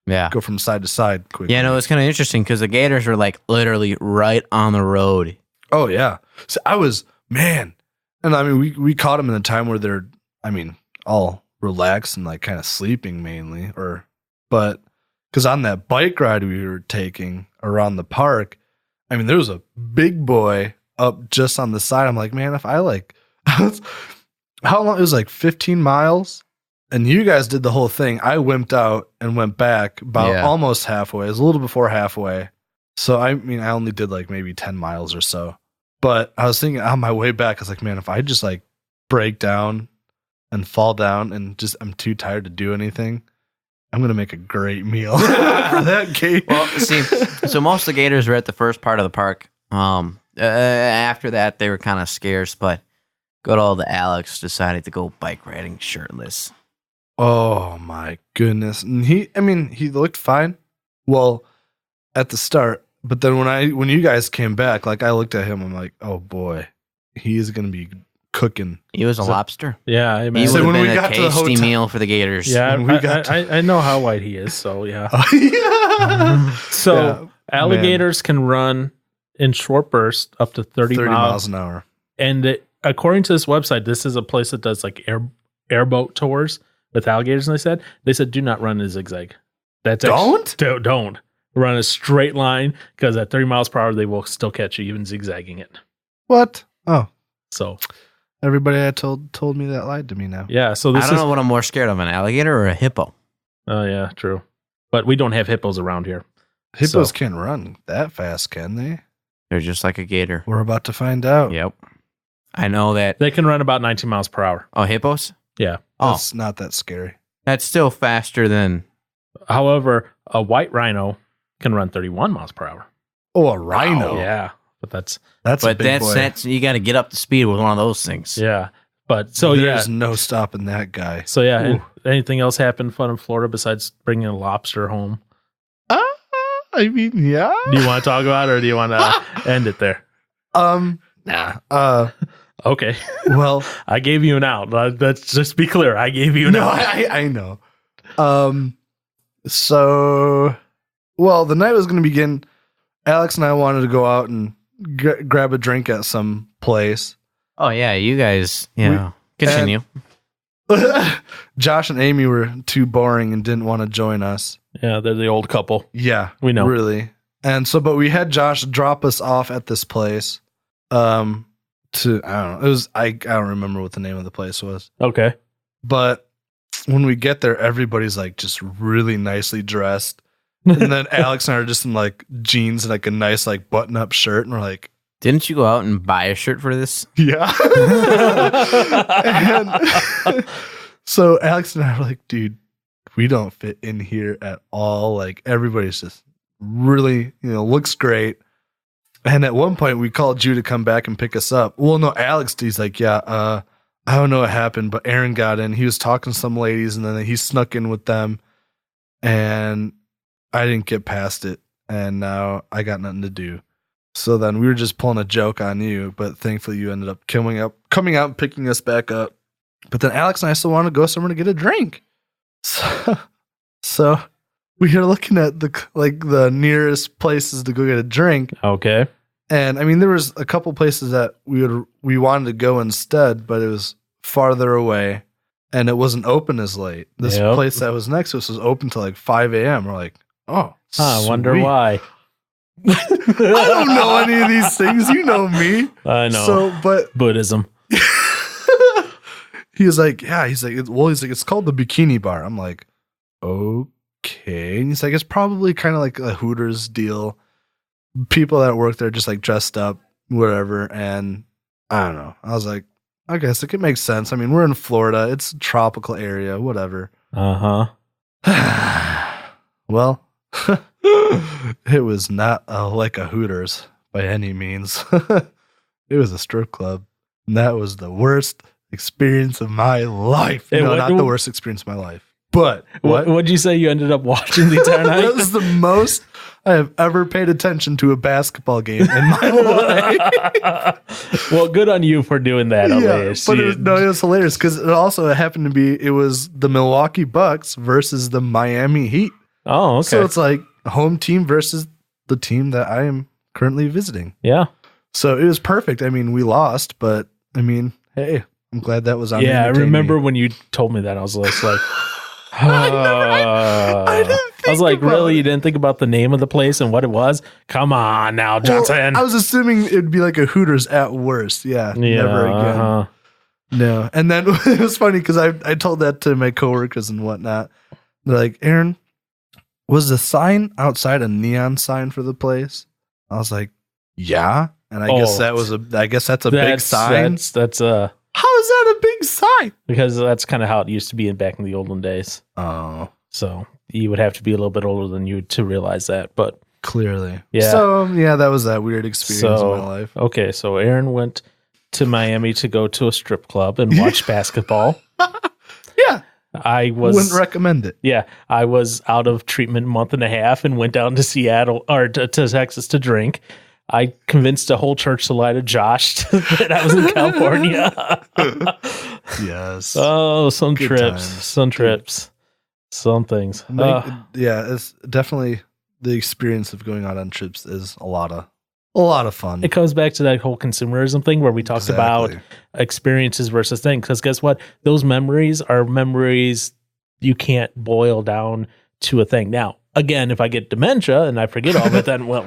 Yeah. go from side to side quickly. Yeah, no, it's kind of interesting because the gators are like literally right on the road. Oh yeah. So I was man, and I mean we caught them in a time where they're all relaxed and like kind of sleeping mainly, but because on that bike ride we were taking around the park, I mean there was a big boy up just on the side. I'm like, man, if I like, how long? It was like 15 miles. And you guys did the whole thing. I wimped out and went back about almost halfway. It was a little before halfway. So, I mean, I only did like maybe 10 miles or so. But I was thinking on my way back, I was like, man, if I just like break down and fall down and just I'm too tired to do anything, I'm going to make a great meal for that gate. Well, see, so most of the gators were at the first part of the park. After that, they were kind of scarce, but good old Alex decided to go bike riding shirtless. Oh my goodness. And he looked fine. Well, at the start, but then when you guys came back, like I looked at him, I'm like, oh boy, he is going to be cooking. He was a lobster. Yeah, I He mean, would So have when been we a got to the tasty hotel- meal for the gators. yeah, when we got I know how white he is, so yeah. Yeah. So Yeah, alligators can run in short bursts up to 30 miles an hour. And according to this website, this is a place that does like airboat tours with alligators. And they said, do not run in a zigzag. Don't run a straight line because at 30 miles per hour, they will still catch you even zigzagging it. What? Oh, So everybody I told me that lied to me now. yeah, so I this don't is, know what I'm more scared of, an alligator or a hippo. oh yeah, true. But we don't have hippos around here. Hippos So- can't run that fast, can they? They're just like a gator. We're about to find out. Yep. I know that. They can run about 19 miles per hour. Oh, hippos? Yeah. Oh, That's not that scary. that's still faster than. However, a white rhino can run 31 miles per hour. Oh, a rhino. Yeah. But that's, That's a But big boy. that's you got to get up to speed with one of those things. yeah. But so There's yeah. no stopping that guy. So yeah. And Ooh. anything else happened fun in Florida besides bringing a lobster home? I mean, yeah. Do you want to talk about it or do you want to end it there? Nah. Okay. Well, I gave you an out. Let's just be clear. I gave you an no, out. I know. So, well, the night was going to begin. Alex and I wanted to go out and grab a drink at some place. Oh yeah, you guys. Yeah. Continue. Josh and Amy were too boring and didn't want to join us. Yeah, they're the old couple. Yeah, We know. really. And so, but we had Josh drop us off at this place. To I don't know. It was I don't remember what the name of the place was. Okay. But when we get there, everybody's like just really nicely dressed. And then Alex and I are just in like jeans and like a nice like button up shirt. And we're like, Didn't you go out and buy a shirt for this? yeah. And so Alex and I were like, dude, we don't fit in here at all. Like everybody's just really, looks great. And at one point we called you to come back and pick us up. Well, no, Alex, he's like, yeah, I don't know what happened, but Aaron got in. He was talking to some ladies and then he snuck in with them. And I didn't get past it. And now I got nothing to do. So then we were just pulling a joke on you, but thankfully you ended up coming out and picking us back up. But then Alex and I still want to go somewhere to get a drink. So we are looking at the nearest places to go get a drink. Okay. And I mean, there was a couple places that we wanted to go instead, but it was farther away and it wasn't open as late. This Yep. place that was next to us was open till like 5 a.m. We're like, oh, I wonder sweet. why. I don't know any of these things. You know me. I know. So, but Buddhism. he was like, yeah, he's like, it's called the Bikini Bar. I'm like, okay. And he's like, it's probably kind of like a Hooters deal. People that work there just like dressed up, whatever. And I don't know. I was like, I guess it could make sense. I mean, we're in Florida. It's a tropical area, whatever. Uh-huh. Well, it was not like a Hooters by any means. It was a strip club. And that was the worst experience of my life. Hey, No, not the worst experience of my life. But what'd you say you ended up watching the entire night? That was the most I have ever paid attention to a basketball game in my life. Well, good on you for doing that. But it was hilarious because it happened to be the Milwaukee Bucks versus the Miami Heat. Oh, okay. So it's like a home team versus the team that I am currently visiting. Yeah. So it was perfect. I mean, we lost, but I mean, hey, I'm glad that was on. Yeah, I remember when you told me that. I was just like, I was like, really? You didn't think about the name of the place and what it was? Come on now, Johnson. Well, I was assuming it'd be like a Hooters at worst. Yeah, never again. No. And then it was funny because I told that to my coworkers and whatnot. They're like, Aaron, was the sign outside a neon sign for the place? I was like, yeah. And I guess that's a big sign. That's How is that a big sign? Because that's kind of how it used to be back in the olden days. Oh. So you would have to be a little bit older than you to realize that. But clearly. Yeah. So, yeah, that was that weird experience in my life. Okay, so Aaron went to Miami to go to a strip club and watch basketball. Yeah. Wouldn't recommend it. Yeah. I was out of treatment a month and a half and went down to Seattle or to Texas to drink. I convinced a whole church to lie to Josh that I was in California. Yes. Oh, some Good trips, times. some things. Yeah, it's definitely the experience of going out on trips is a lot of fun. It comes back to that whole consumerism thing where we talked about experiences versus things. Because guess what? Those memories are memories you can't boil down to a thing. Now, again, if I get dementia and I forget all of it, then well,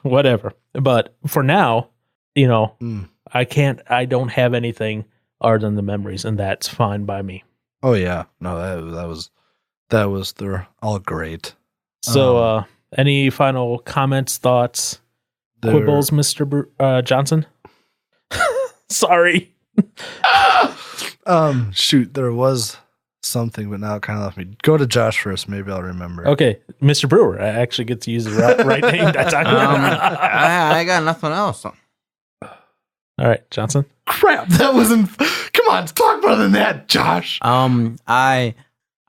whatever. But for now, I don't have anything other than the memories, and that's fine by me. Oh yeah, no, they're all great. So, any final comments, thoughts, quibbles, Mr. Johnson? Sorry. Shoot, there was something, but now it kind of left me. Go to Josh first. Maybe I'll remember. Okay, Mr. Brewer. I actually get to use the right name that time. I got nothing else. All right, Johnson. Crap, that wasn't. Come on, talk more than that, Josh. I'm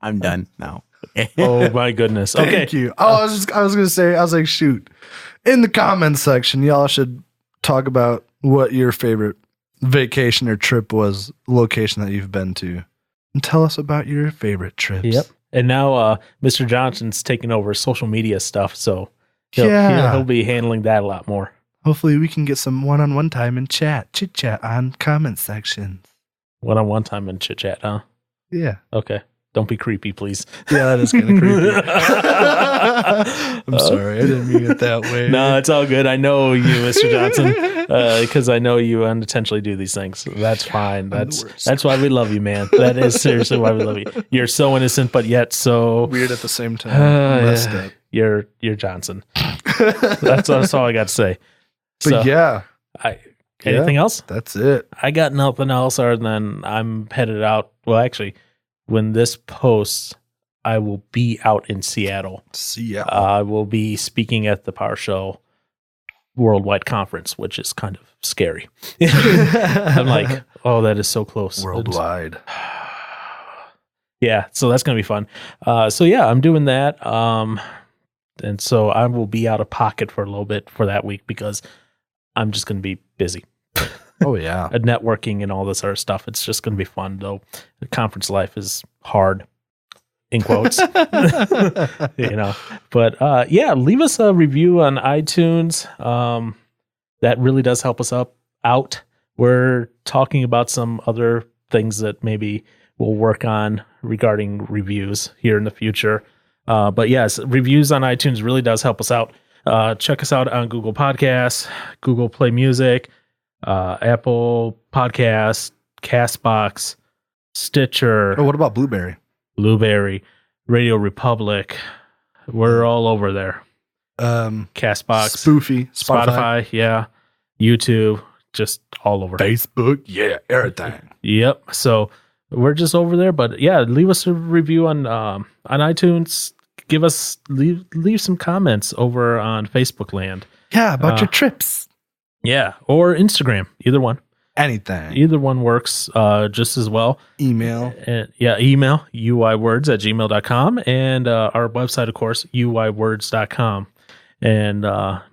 done now. Oh my goodness. Okay. Thank you. I was gonna say, I was like, shoot. In the comments section, y'all should talk about what your favorite vacation or trip was, location that you've been to. And tell us about your favorite trips. Yep. And now Mr. Johnson's taking over social media stuff, so he'll be handling that a lot more. Hopefully we can get some one-on-one time and chit chat on comment sections. One-on-one time and chit chat, huh? Yeah. Okay. Don't be creepy, please. Yeah, that is kind of creepy. I'm sorry. I didn't mean it that way. No, it's all good. I know you, Mr. Johnson, because I know you unintentionally do these things. That's fine. That's why we love you, man. That is seriously why we love you. You're so innocent, but yet so weird at the same time. Messed up. You're Johnson. That's all I got to say. But anything else? That's it. I got nothing else other than I'm headed out. Well, actually, when this posts, I will be out in Seattle. I will be speaking at the Power Show Worldwide Conference, which is kind of scary. I'm like, oh, that is so close. Worldwide. Yeah, so that's going to be fun. I'm doing that. And so I will be out of pocket for a little bit for that week because I'm just going to be busy. Oh, yeah. Networking and all this other stuff. It's just going to be fun, though. The conference life is hard, in quotes. But leave us a review on iTunes. That really does help us out. We're talking about some other things that maybe we'll work on regarding reviews here in the future. But yes, reviews on iTunes really does help us out. Check us out on Google Podcasts, Google Play Music, Apple Podcasts, Castbox, Stitcher. Oh, what about Blueberry, Radio Republic? We're all over there. Castbox, Spoofy, Spotify, yeah, YouTube, just all over. Facebook, yeah, everything. Yep. So we're just over there, but yeah, leave us a review on iTunes. Leave some comments over on Facebook land. Yeah, about your trips. Yeah, or Instagram. Either one. Anything. Either one works just as well. Email. Email uywords@gmail.com, and our website, of course, uywords.com. And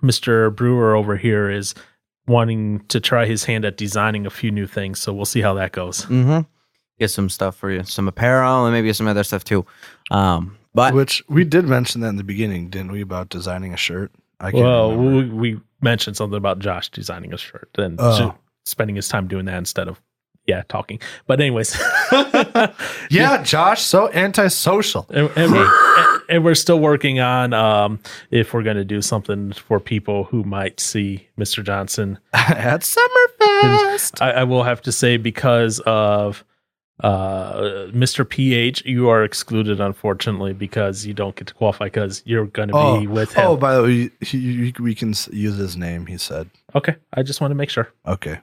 Mr. Brewer over here is wanting to try his hand at designing a few new things, so we'll see how that goes. Mm-hmm. Get some stuff for you, some apparel, and maybe some other stuff too. But Which we did mention that in the beginning, didn't we, about designing a shirt? I can't Well, remember. we mentioned something about Josh designing a shirt and spending his time doing that instead of talking. But anyways, Yeah, Josh, so antisocial. and we're still working on if we're going to do something for people who might see Mr. Johnson At Summerfest. I will have to say, because of Mr. PH, you are excluded, unfortunately, because you don't get to qualify because you're going to be with him. Oh, by the way, we can use his name, he said. Okay, I just want to make sure. Okay.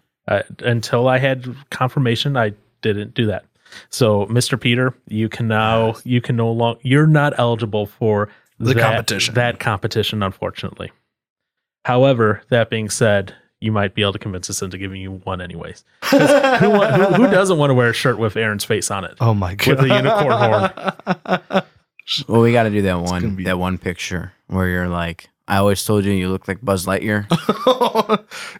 Until I had confirmation, I didn't do that. So, Mr. Peter, you can now no longer, you're not eligible for The competition. That competition, unfortunately. However, that being said, you might be able to convince us into giving you one anyways. 'Cause who doesn't want to wear a shirt with Aaron's face on it? Oh my god. With a unicorn horn. well, we got to do that gonna one be- that one picture where you're like, I always told you look like Buzz Lightyear.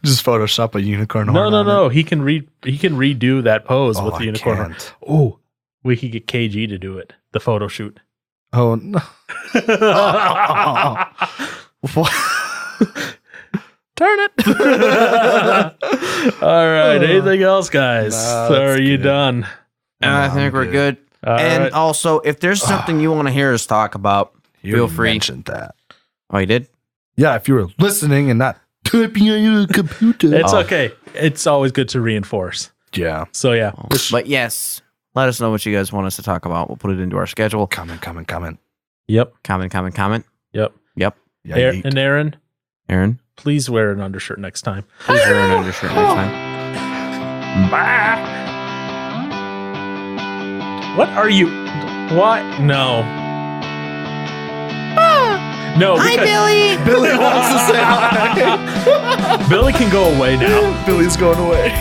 Just Photoshop a unicorn No, horn no, on no. it. He can redo that pose with the I unicorn horn. can't. Oh, we could get KG to do it. The photo shoot. Oh no. What? Turn it. All right. Anything else, guys? Nah, So that's are you good. done? And I I'm think we're good. All And right. also, if there's something you want to hear us talk about, You feel free. mentioned that. Oh, you did? Yeah, if you were listening and not typing on your computer. It's okay. It's always good to reinforce. Yeah. So yeah. But yes, let us know what you guys want us to talk about. We'll put it into our schedule. Comment. Yep. Comment. Yep. Yep. Yeah, yeet. And Aaron, Aaron, please wear an undershirt next time. please wear an undershirt next time. What are you? What? No. No. Hi, because Billy. Billy wants to say hi. Billy can go away now. Billy's going away.